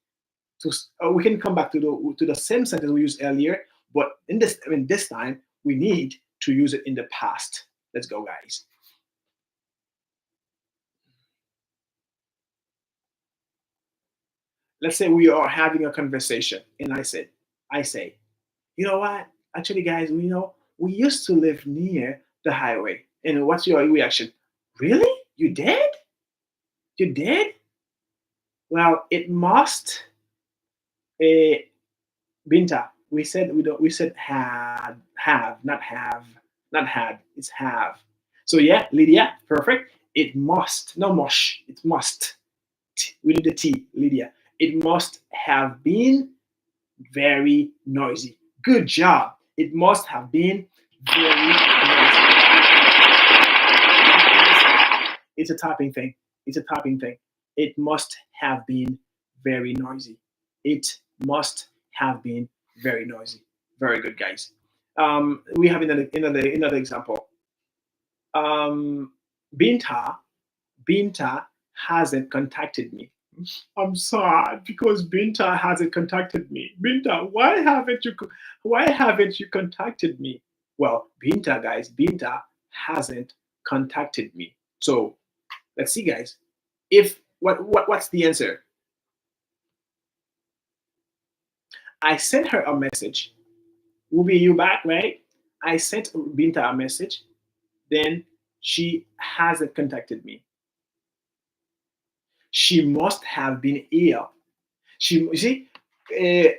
We can come back to the same sentence we used earlier, but this time we need to use it in the past. Let's go, guys. Let's say we are having a conversation, and I say, you know what? Actually, guys, we used to live near the highway. And what's your reaction? Really? You did? You did? Well, it must. Binta, we said have, not had. It's have. So yeah, Lydia, perfect. It must, no mush. It must. We need the T, Lydia. It must have been very noisy. Good job. It must have been very noisy. It's a typing thing. It's a typing thing. It must have been very noisy. It must have been very noisy. Very good, guys. We have another example. Binta hasn't contacted me. I'm sad because Binta hasn't contacted me. Binta, why haven't you contacted me? Well, Binta, guys, Binta hasn't contacted me. So let's see, guys. What's the answer? I sent her a message. Ruby, you back, right? I sent Binta a message. Then she hasn't contacted me. She must have been ill. You see,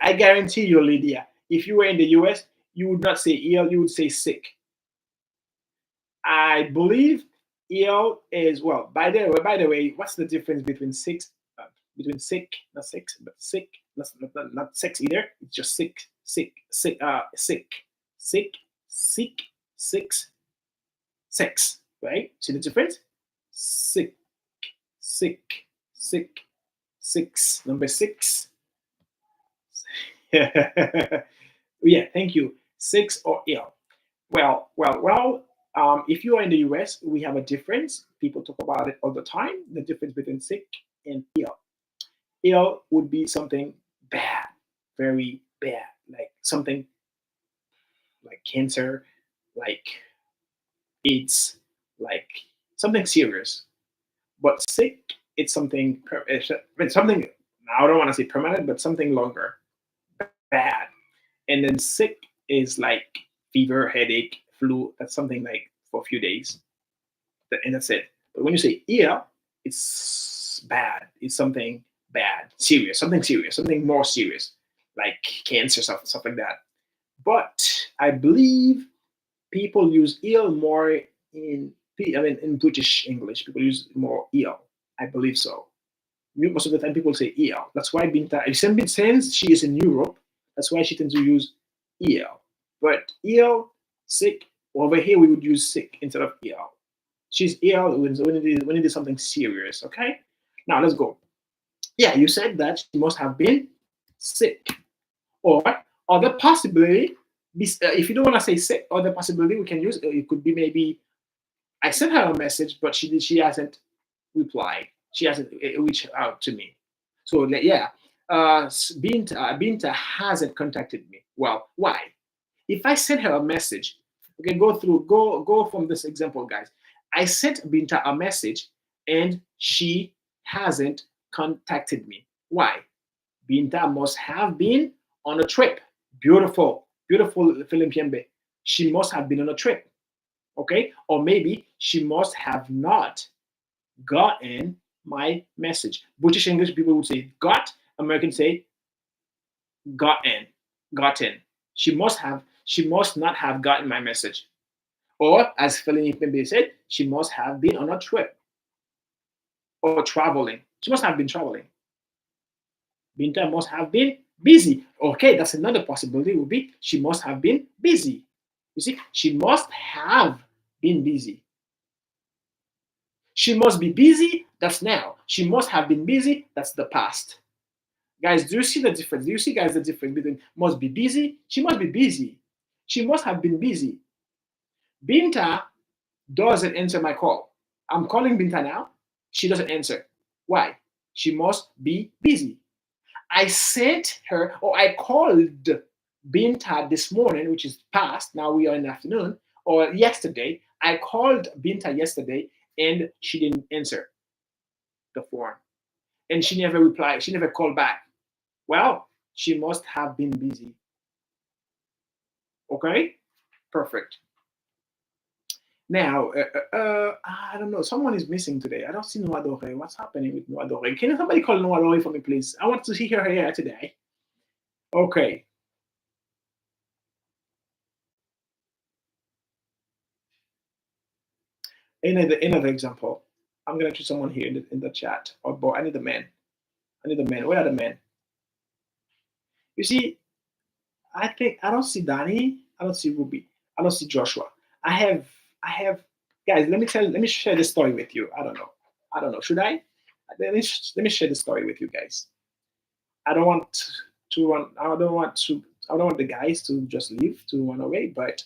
I guarantee you, Lydia, if you were in the US, you would not say ill, you would say sick. I believe ill is, well. By the way, what's the difference between sick, not six, but sick, not sex either. It's just sick, sick, six, sex. Right? See the difference? Sick, sick, sick, six. Number six. Yeah, thank you. Six or ill. Well. If you are in the US, we have a difference. People talk about it all the time. The difference between sick and ill. Ill would be something bad, very bad, like something like cancer, like AIDS, like something serious. But sick, it's something, something. I don't want to say permanent, but something longer, bad. And then sick is like fever, headache, flu. That's something like for a few days, and that's it. But when you say ill, it's bad. It's something bad, serious, something more serious, like cancer, stuff like that. But I believe people use ill more in British English. People use more ill. I believe so. Most of the time, people say ill. That's why Binta, since she is in Europe, that's why she tends to use ill. But ill, sick, over here we would use sick instead of ill. She's ill when it is something serious. Okay. Now let's go. Yeah, you said that she must have been sick. Or other possibility, if you don't want to say sick, other possibility we can use, it could be maybe I sent her a message, but she hasn't replied. She hasn't reached out to me. So yeah, Binta hasn't contacted me. Well, why? If I send her a message, okay, go from this example, guys. I sent Binta a message and she hasn't contacted me. Why? Binta must have been on a trip. Beautiful, beautiful Philip Piembe. She must have been on a trip. Okay? Or maybe she must have not gotten my message. British English people would say got, Americans say gotten. She must not have gotten my message. Or as Philip Piembe said, she must have been on a trip or traveling. She must have been traveling. Binta must have been busy. Okay, that's another possibility would be she must have been busy. You see, she must have been busy. She must be busy, that's now. She must have been busy, that's the past. Guys, do you see the difference? Do you see, guys, the difference between must be busy? She must be busy. She must have been busy. Binta doesn't answer my call. I'm calling Binta now. She doesn't answer. Why? She must be busy. I sent her, or I called Binta this morning, which is past. Now we are in the afternoon, or yesterday. I called Binta yesterday and she didn't answer the phone. And she never replied. She never called back. Well, she must have been busy. Okay? Perfect. Now, I don't know. Someone is missing today. I don't see Noadore. What's happening with Noadore? Can somebody call Noadore for me, please? I want to see her here today. Okay. Another example. I'm gonna choose someone here in the chat. Oh boy, I need the man. I need the man. Where are the men? You see, I think I don't see Danny. I don't see Ruby. I don't see Joshua. I have guys. Let me share this story with you. I don't know. Should I? Let me share the story with you guys. I don't want to run. I don't want the guys to just leave to run away. But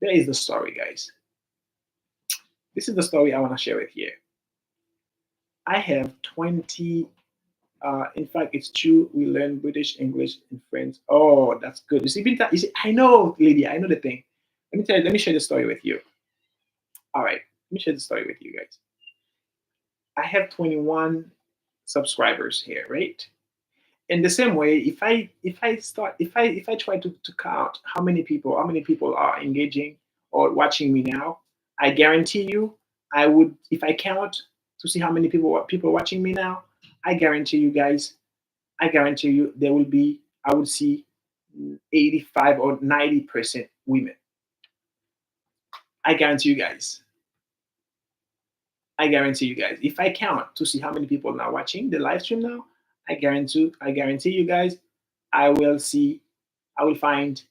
there is the story, guys. This is the story I want to share with you. I have 20. In fact, it's true. We learn British, English, and French. Oh, that's good. You see, Binta, you see, I know, Lydia, I know the thing. Let me share the story with you. All right, let me share the story with you guys. I have 21 subscribers here, right? In the same way, if I try to count how many people are engaging or watching me now, I guarantee you, I would, if I count to see how many people are watching me now, I guarantee you guys, I guarantee you there will be, I would see 85 or 90% women. I guarantee you guys. I guarantee you guys. If I count to see how many people are now watching the live stream now, I guarantee you guys, I will find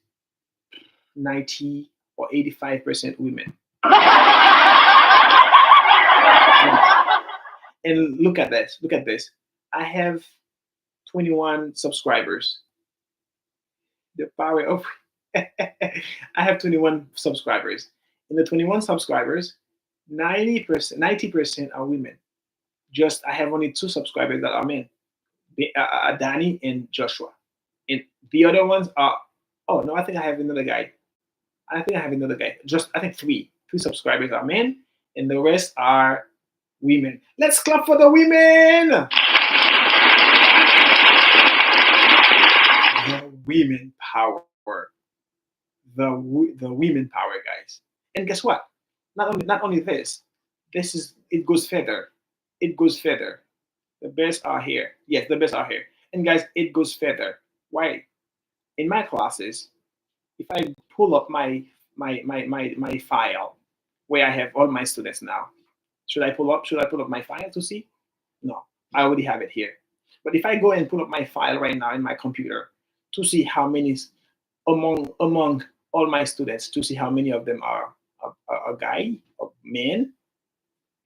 90 or 85% women. And look at this. Look at this. I have 21 subscribers. The power of I have 21 subscribers. In the 21 subscribers, 90% are women. Just I have only 2 subscribers that are men, Danny and Joshua. And the other ones are, oh no, I think I have another guy. Just I think 3 subscribers are men, and the rest are women. Let's clap for the women. The women power. The women power, guys. And guess what? Not only this. It goes further. It goes further. The best are here. Yes, the best are here. And guys, it goes further. Why? In my classes, if I pull up my file where I have all my students now, should I pull up my file to see? No, I already have it here. But if I go and pull up my file right now in my computer to see how many among all my students, to see how many of them are a guy or men,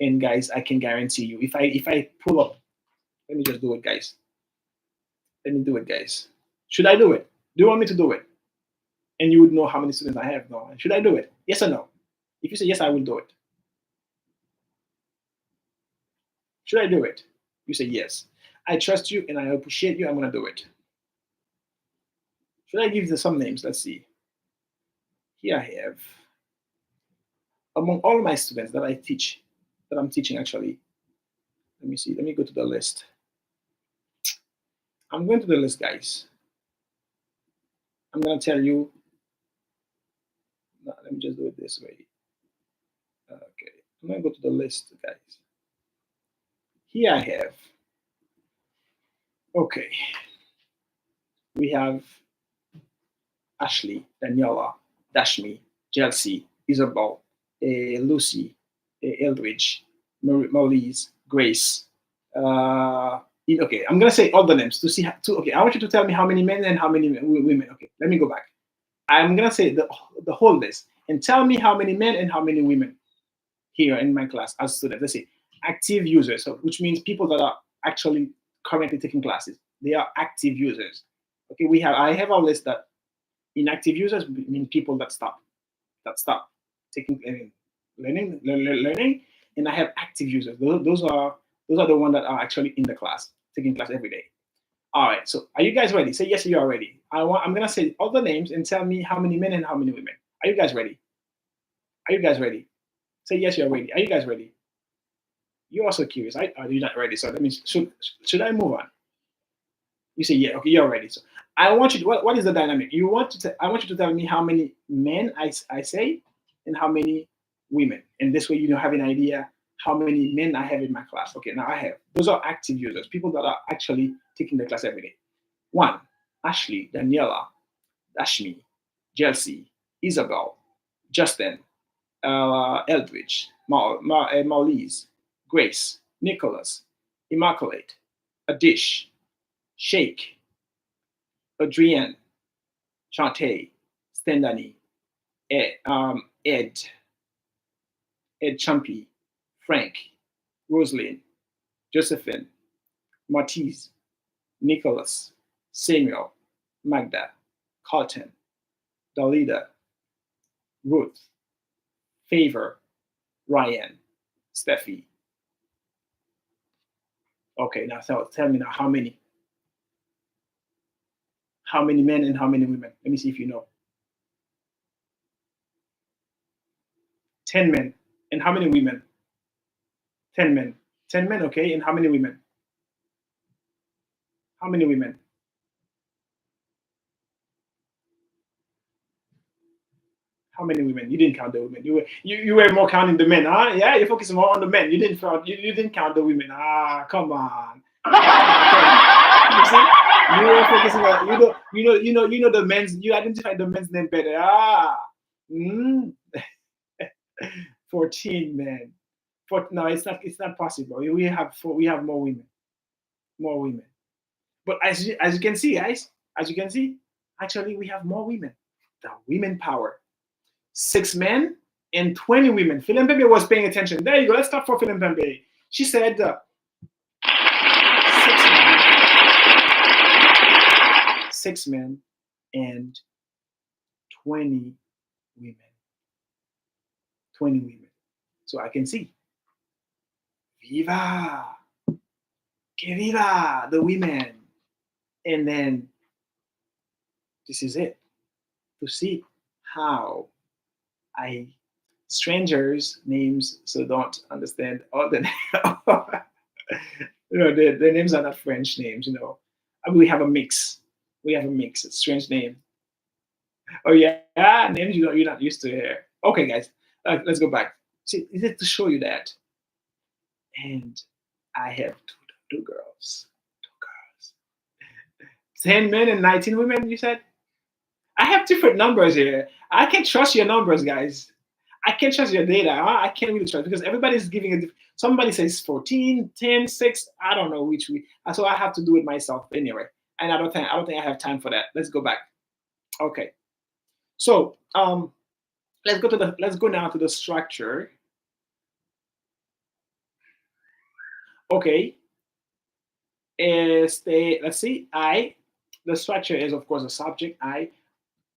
and guys, I can guarantee you, if I pull up, let me just do it, guys. Let me do it, guys. Should I do it? Do you want me to do it? And you would know how many students I have. No. Should I do it? Yes or no? If you say yes, I will do it. Should I do it? You say yes. I trust you and I appreciate you. I'm going to do it. Should I give you some names? Let's see. Here I have, among all my students that I teach, that I'm teaching actually. Let me see. Let me go to the list. I'm going to the list, guys. I'm going to tell you. No, let me just do it this way. Okay. I'm going to go to the list, guys. Here I have. Okay. We have Ashley, Daniela, Dashmi, Chelsea, Isabel, Lucy, Eldridge, Marlies, Grace. Okay, I'm gonna say all the names to see. Okay, I want you to tell me how many men and how many women. Okay, let me go back. I'm gonna say the whole list and tell me how many men and how many women here in my class as students. Let's say active users, so which means people that are actually currently taking classes. They are active users. Okay, I have a list that inactive users mean people that stop taking learning, and I have active users. Those are the ones that are actually in the class, taking class every day. All right, so are you guys ready? Say yes, you are ready. I'm gonna say all the names and tell me how many men and how many women. Are you guys ready? Are you guys ready? Say yes, you're ready. Are you guys ready? You're also curious. Are you not ready? So that means should I move on? You say yeah. Okay, you're ready. So I want you to, what is the dynamic? I want you to tell me how many men I say and how many women. And this way you have an idea how many men I have in my class. Okay, now I have. Those are active users, people that are actually taking the class every day. 1, Ashley, Daniela, Dashmi, Chelsea, Isabel, Justin, Eldridge, Marlies, Grace, Nicholas, Immaculate, Adish, Shake, Adrienne, Chante, Stendani, Ed Chumpy, Frank, Rosalind, Josephine, Martiz, Nicholas, Samuel, Magda, Carlton, Dalida, Ruth, Favor, Ryan, Steffi. Okay, now tell me now how many men and how many women? Let me see if you know. 10 men. And how many women? 10 men. 10 men, okay. And how many women? How many women? How many women? You didn't count the women. You were more counting the men, huh? Yeah, you're focusing more on the men. You didn't count the women. Ah, come on. You see, you were focusing on you know the men's. You identify the men's name better. Mm, 14 men. No, it's not possible. We have more women, more women. But as you can see, guys, as you can see, actually we have more women. The women power. 6 men and 20 women. Philippe was paying attention. There you go. Let's stop for Philippe. She said 6 men and 20 women. 20 women. So I can see. Viva! Que viva! The women. And then this is it. To see how strangers' names, so don't understand all the the names are not French names, I mean, we have a mix. We have a mix. It's a strange name. Oh yeah, names you're not used to here. Okay, guys, let's go back. See, is it to show you that? And I have two girls. 10 men and 19 women, you said? I have different numbers here. I can't trust your numbers, guys. I can't trust your data. I can't really trust because everybody's giving a somebody says 14, 10, 6. I don't know which we. So I have to do it myself anyway. And I don't think I have time for that. Let's go back. Okay. So let's go now to the structure. Okay. Let's see. The structure is of course the subject. I,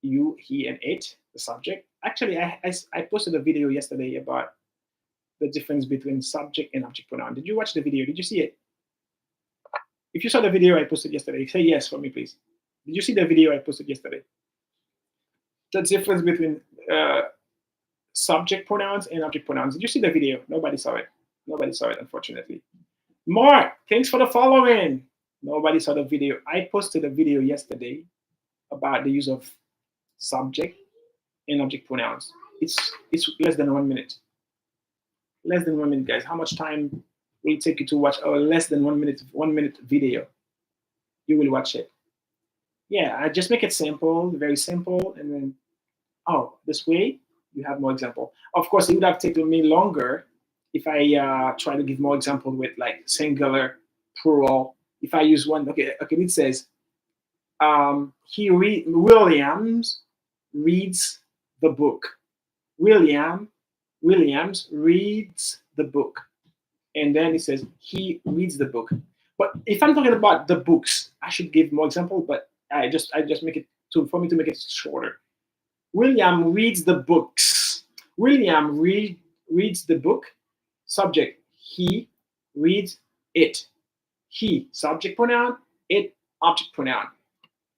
you, he, and it. The subject. Actually, I posted a video yesterday about the difference between subject and object pronoun. Did you watch the video? Did you see it? If you saw the video I posted yesterday, say yes for me, please. Did you see the video I posted yesterday? The difference between subject pronouns and object pronouns. Did you see the video? Nobody saw it. Nobody saw it, unfortunately. Mark, thanks for the following. Nobody saw the video. I posted a video yesterday about the use of subject and object pronouns. It's less than 1 minute. Less than 1 minute, guys. How much time will it take you to watch a less than 1 minute video? You will watch it. Yeah, I just make it simple, very simple, and then this way you have more example. Of course, it would have taken me longer if I try to give more example with like singular, plural. If I use one, okay, it says Williams reads the book. Williams reads the book. And then it says he reads the book. But if I'm talking about the books, I should give more example, but I just make it for me to make it shorter. William reads the books. William reads the book. Subject, he reads it. He, subject pronoun, it, object pronoun.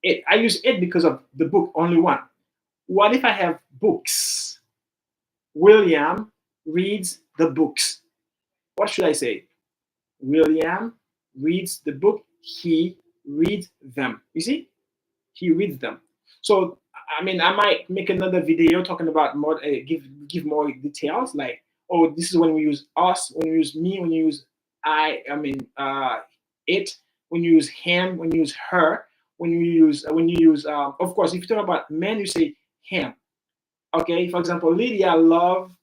It, I use it because of the book, only one. What if I have books? William reads the books. What should I say? William reads the book. He reads them. You see? He reads them. So, I mean, I might make another video talking about more, give more details, like, oh, this is when we use us, when we use me, when you use it, when you use him, when you use her, when you use, of course, if you talk about men, you say him. Okay, for example, Lydia I'm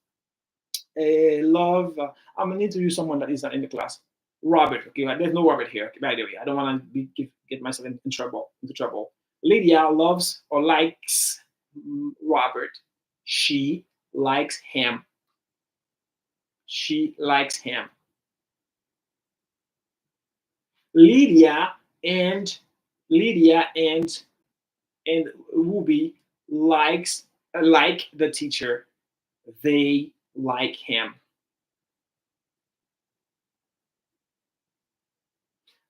gonna need to use someone that is not in the class. Robert, okay, there's no Robert here, by the way. I don't want to get myself into trouble. Lydia loves or likes Robert. She likes him. She likes him. Lydia and Ruby like the teacher. They like him.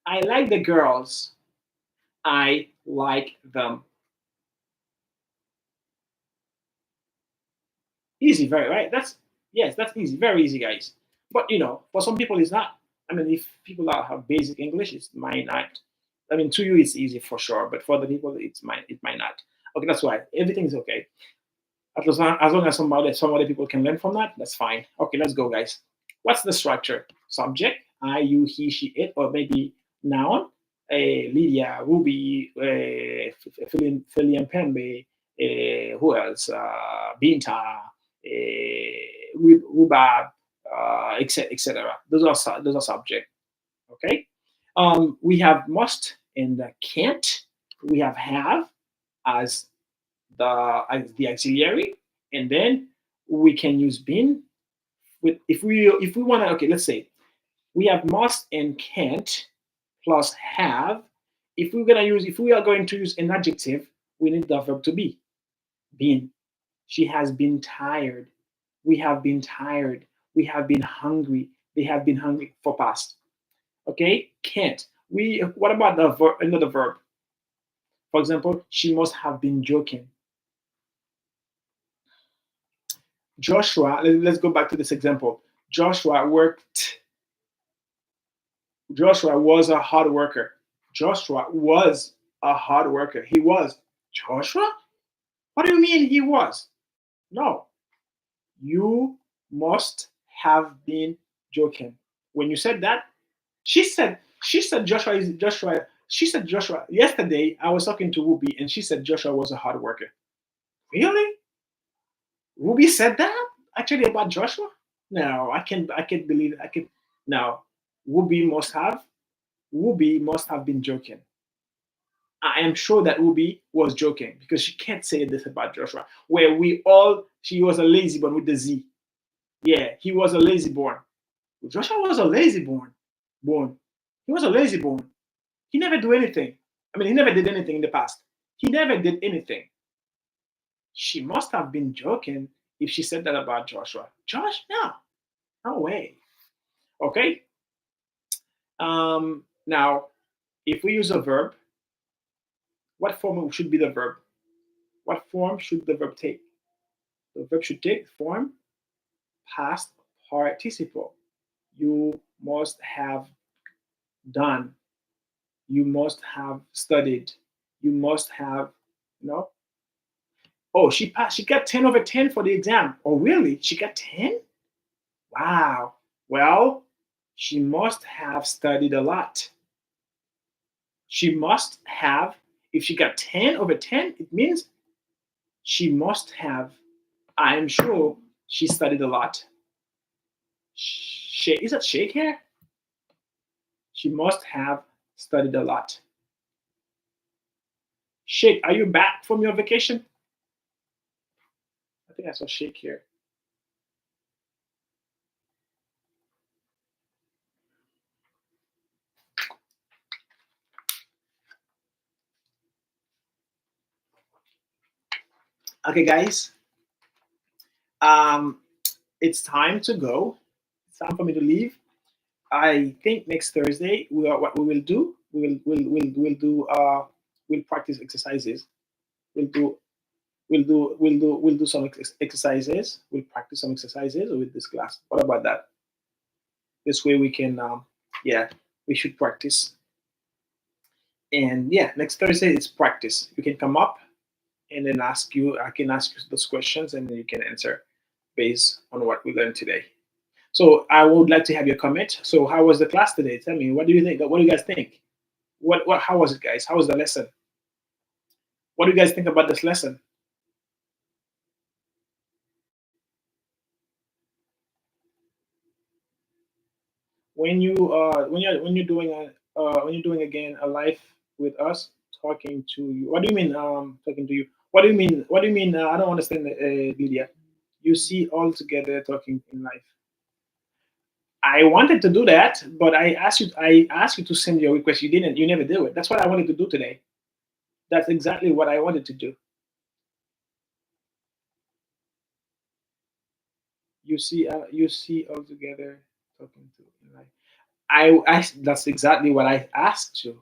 I like the girls. I like them. Easy, very right. That's easy, very easy, guys. But for some people, it's not. I mean, if people have basic English, it might not. I mean, to you, it's easy for sure, but for other people, it might not. Okay, that's why everything's okay. As long as some other people can learn from that, that's fine. Okay, let's go, guys. What's the structure? Subject, I, you, he, she, it, or maybe Noun, Lydia, Ruby, Philly Pembe, who else? Binta, Rubab, etc. Those are subject. Okay. We have must and can't. We have as the auxiliary, and then we can use been with if we want to. Okay, let's say we have must and can't plus have. If we are going to use an adjective, we need the verb to be been. She has been tired. We have been tired. We have been hungry. They have been hungry for past. Okay, can't. What about the verb? Another verb. For example, she must have been joking. Joshua. Let's go back to this example. Joshua worked. Joshua was a hard worker. Joshua was a hard worker. He was. Joshua? What do you mean he was? No. You must have been joking. When you said that, she said Joshua is Joshua. She said Joshua. Yesterday I was talking to Ruby and she said Joshua was a hard worker. Really? Ruby said that actually about Joshua? No, I can't believe it. I can no. Ruby must have Ruby must have been joking. I am sure that Ruby was joking because she can't say this about Joshua. Where she was a lazy born with the Z. Yeah, he was a lazy born. Joshua was a lazy born. Born. He was a lazy born. He never do anything. I mean, he never did anything in the past. He never did anything. She must have been joking if she said that about Joshua. Josh, no, no way. Okay. Now, if we use a verb, what form should be the verb? What form should the verb take? The verb should take form past participle. You must have done. You must have studied. You must have, you know. Oh, she passed. She got 10 over 10 for the exam. Oh, really? She got 10? Wow. Well, she must have studied a lot. She must have, if she got 10 over 10, it means she must have, I am sure she studied a lot. Is that shake here? She must have studied a lot. Shake, are you back from your vacation? I think I saw shake here. Okay, guys. Um, it's time to go. It's time for me to leave. I think next Thursday what we will do. We'll practice exercises. We'll do we'll do some exercises. We'll practice some exercises with this class. What about that? This way we can yeah, we should practice. And yeah, next Thursday it's practice. You can come up and then I can ask you those questions and then you can answer based on what we learned today. So I would like to have your comment. So how was the class today? Tell me, what do you think? What do you guys think? How was it, guys? How was the lesson? What do you guys think about this lesson? When you're doing again a live with us, talking to you. What do you mean talking to you? What do you mean? What do you mean? I don't understand, Lydia. You see all together talking in live. I wanted to do that, but I asked you to send your request. You didn't. You never do it. That's what I wanted to do today. That's exactly what I wanted to do. You see all together talking to in live. I that's exactly what I asked you.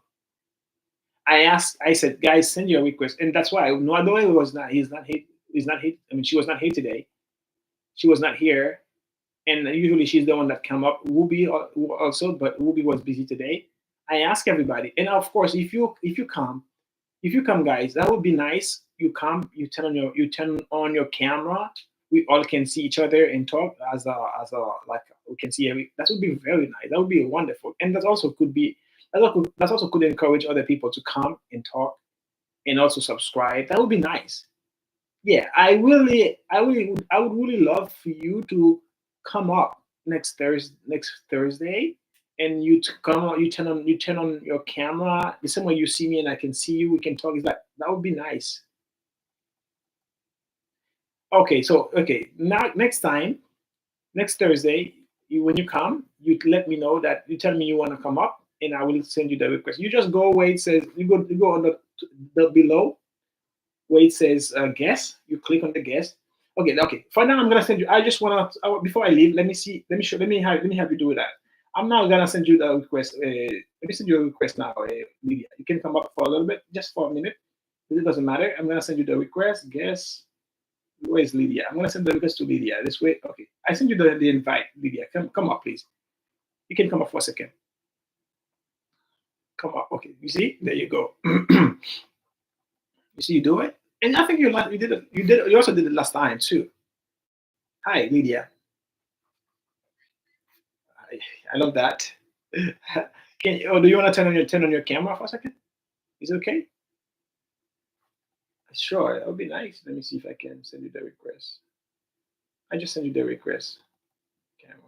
I said, guys, send your request, and that's why Noadoe was not. He's not here. I mean, she was not here today. She was not here, and usually she's the one that come up. Ruby also, but Ruby was busy today. I ask everybody, and of course, if you come, guys, that would be nice. You come, you turn on your camera. We all can see each other and talk as a like we can see every. That would be very nice. That would be wonderful, and that also could be That also could encourage other people to come and talk and also subscribe. That would be nice. Yeah, I would really love for you to come up next Thursday, and you to come on. You turn on your camera the same way you see me, and I can see you. We can talk. Is that would be nice. Okay, so okay, now next time, next Thursday, when you come, you let me know that you tell me you want to come up, and I will send you the request. You just go where it says you go on the below where it says guest. You click on the guest. Okay, okay. For now, I'm gonna send you. I just wanna before I leave. Let me see. Let me show. Let me have you do that. I'm now gonna send you the request. Let me send you a request now, Lydia. You can come up for a little bit, just for a minute. It doesn't matter. I'm gonna send you the request. Guest. Where is Lydia? I'm gonna send the request to Lydia. This way. Okay. I send you the invite, Lydia. Come up, please. You can come up for a second. Come up. Okay. You see? There you go. You see, you do it, and I think you did it. You did. You also did it last time too. Hi, Lydia. I love that. Do you want to turn on your camera for a second? Is it okay? Sure, that would be nice. Let me see if I can send you the request. I just sent you the request. Camera.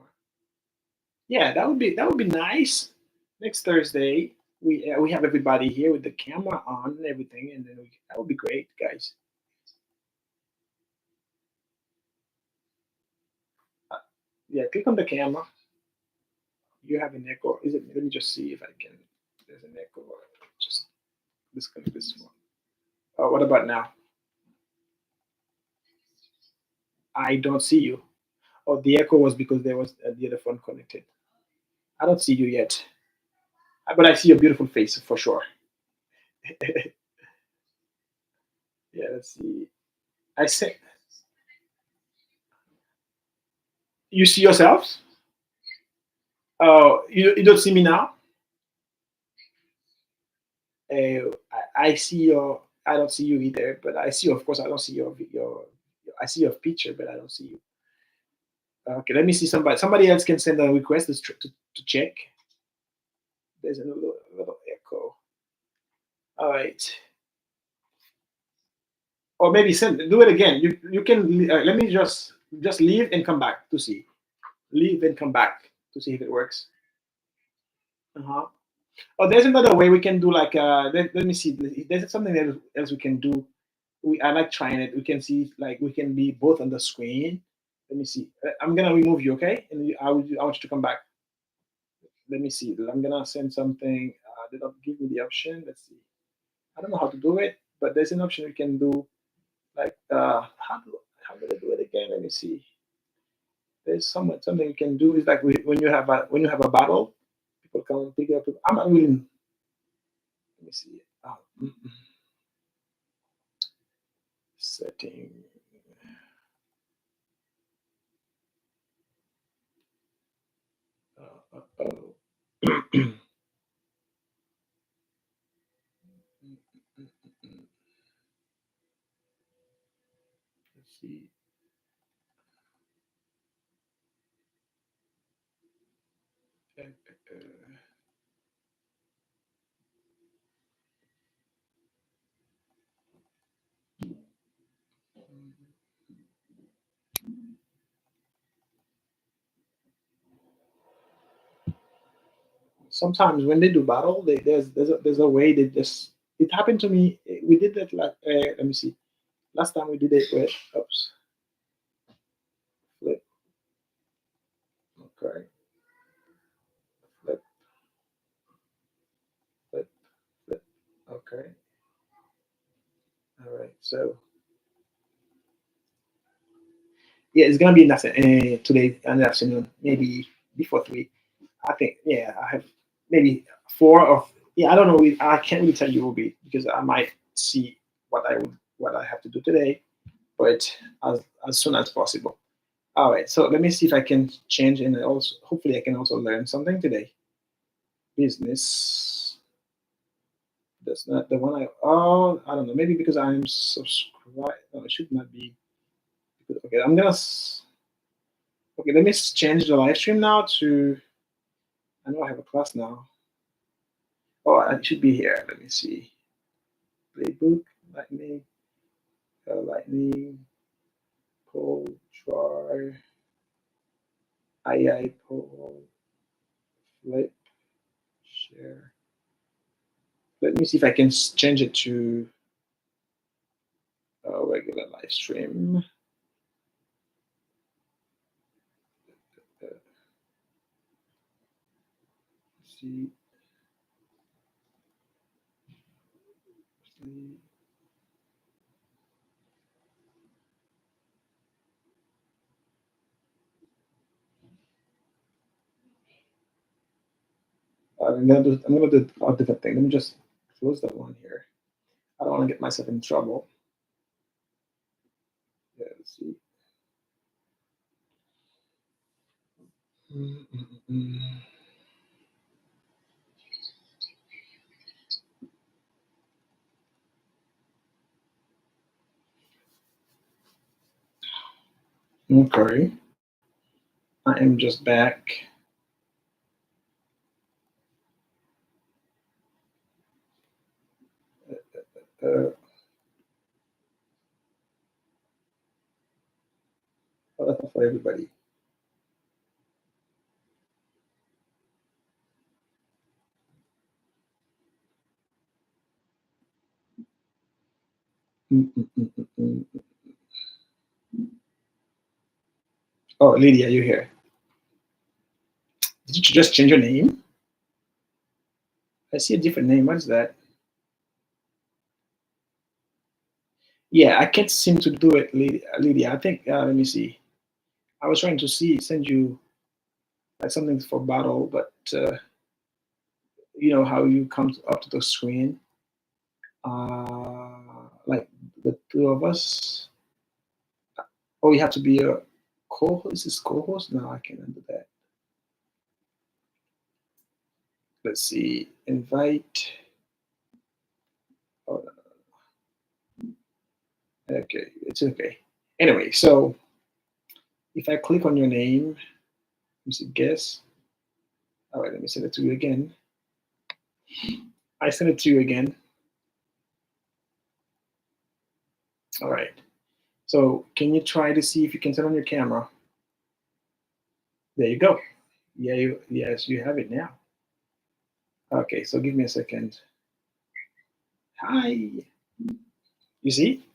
Yeah, that would be nice. Next Thursday, we have everybody here with the camera on and everything, and then that would be great, guys. Uh, yeah, click on the camera. You have an echo. Is it? Let me just see if I can. There's an echo. Just disconnect this one. Oh, what about now? I don't see you. Oh, the echo was because there was the other phone connected. I don't see you yet, but I see your beautiful face for sure. Yeah, let's see. I say, you see yourself? Oh, you don't see me now? I see your. I don't see you either, but I see. Of course, I don't see your. I see your picture, but I don't see you. Okay, let me see somebody. Somebody else can send a request to check. There's a little echo. All right. Or maybe send do it again. You can let me just leave and come back to see. Leave and come back to see if it works. Uh-huh. Oh, there's another way we can do like let me see. There's something else we can do. I like trying it. We can see like we can be both on the screen. Let me see. I'm gonna remove you, okay? And I want you to come back. Let me see. I'm gonna send something. They don't give me the option. Let's see. I don't know how to do it, but there's an option we can do. Like how do I do it again? Let me see. There's something you can do is like when you have a battle, people come pick it up. I'm not really. Let me see. Setting. Oh. Let's see. Uh, Sometimes when they do battle, there's a way they just. It happened to me. We did that like let me see. Last time we did it with oops flip. Okay, flip, flip, flip. Okay, all right. So yeah, it's gonna be nothing today in the afternoon, maybe before 3. I think yeah, I have maybe 4 or yeah, I don't know. I can't really tell you will be because I might see what I have to do today, but as soon as possible. All right, so let me see if I can change and also hopefully I can also learn something today. Business. That's not the one I don't know. Maybe because I'm subscribed. No, it should not be. Okay, okay, let me change the live stream now to. I know I have a class now. Oh, it should be here. Let me see. Playbook, lightning, lightning, poll, try, II poll, flip, share. Let me see if I can change it to a regular live stream. See. I'm gonna do a different thing. Let me just close that one here. I don't want to get myself in trouble. Yeah, let's see. Okay. I am just back. Well, that's not for everybody. Oh, Lydia, you're here. Did you just change your name? I see a different name. What is that? Yeah, I can't seem to do it, Lydia. I think, let me see. I was trying to send you like something for battle, but you know how you come up to the screen, like the two of us. Oh, you have to be a co-host. Is this co-host? No, I can't do that. Let's see. Invite. Oh, no. Okay, it's okay. Anyway, so if I click on your name, let me see, guess. All right, let me send it to you again. I send it to you again. All right. So can you try to see if you can turn on your camera? There you go. Yeah, yes, you have it now. Okay, so give me a second. Hi. You see?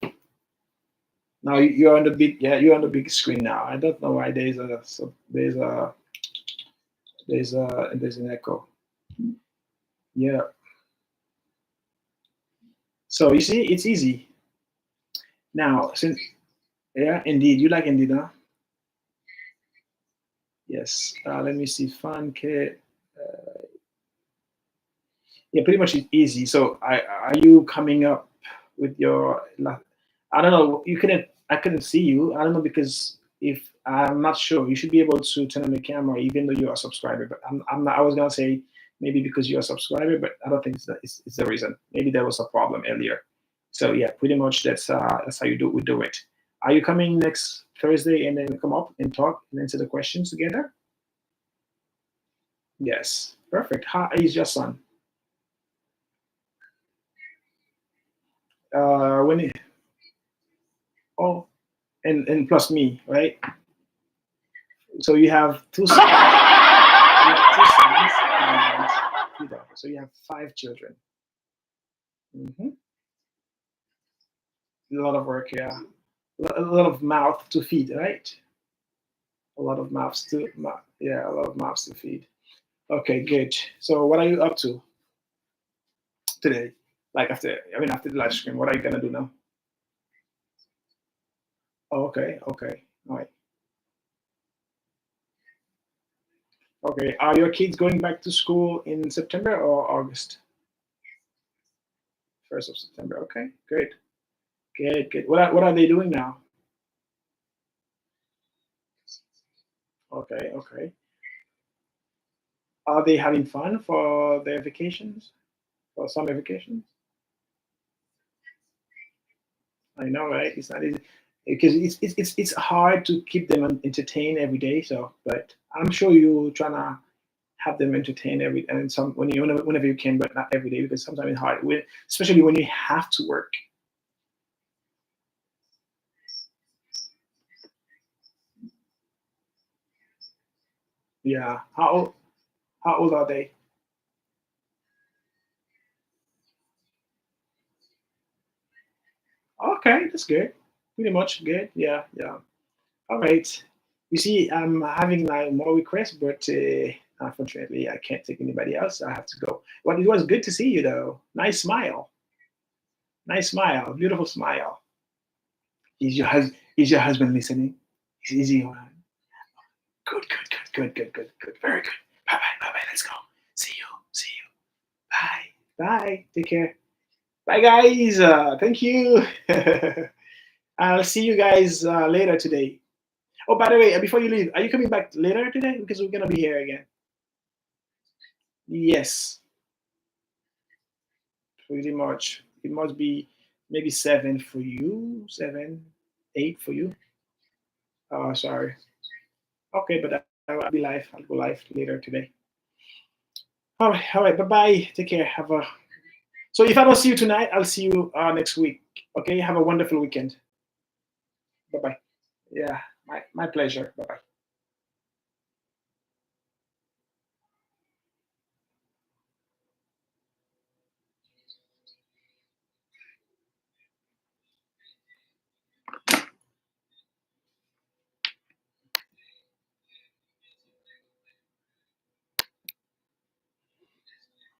Now you're on the big, yeah, you're on the big screen now. I don't know why there's an echo. Yeah. So you see, it's easy. Now, since yeah, indeed, you like Indeed, huh? Yes. Let me see. Fun kit. Yeah, pretty much it's easy. So, are you coming up with your? I don't know. You couldn't. I couldn't see you. I don't know because if I'm not sure, you should be able to turn on the camera even though you're a subscriber. But I'm not. I was gonna say maybe because you're a subscriber, but I don't think it's the reason. Maybe there was a problem earlier. So yeah, pretty much that's how we do it. Are you coming next Thursday and then come up and talk and answer the questions together? Yes, perfect. How is your son? When he, oh, and plus me, right? So you have two sons. You have two sons and three daughters. So you have five children. Hmm. A lot of work, yeah. A lot of mouth to feed, right? A lot of mouths to, yeah, a lot of mouths to feed. Okay, good. So what are you up to today? Like after the live stream, what are you gonna do now? Oh, okay, okay, all right. Okay, are your kids going back to school in September or August? 1st of September. Okay, great, good, good. What are they doing now? Okay, okay. Are they having fun for their vacations? For summer vacations? I know, right? It's not easy because it's hard to keep them entertained every day. So, but I'm sure you're trying to have them entertained and some whenever you can, but not every day, because sometimes it's hard, especially when you have to work. Yeah. How old are they? Okay, that's good. Pretty much good. Yeah, yeah. All right. You see, I'm having like more requests, but unfortunately, I can't take anybody else. I have to go. Well, it was good to see you, though. Nice smile. Nice smile. Beautiful smile. Is your husband listening? Is he? Good, good, good, good, good, good, good. Very good. Bye bye, bye bye. Let's go. See you. See you. Bye. Bye. Take care. Bye, guys. Thank you. I'll see you guys later today. Oh, by the way, before you leave, are you coming back later today? Because we're gonna be here again. Yes, pretty much. It must be maybe 7 for you, 7, 8 for you. Oh, sorry. Okay, but I'll be live. I'll go live later today. All right. Bye bye. Take care. Have a. So if I don't see you tonight, I'll see you next week. Okay. Have a wonderful weekend. Bye bye. Yeah, my pleasure. Bye bye.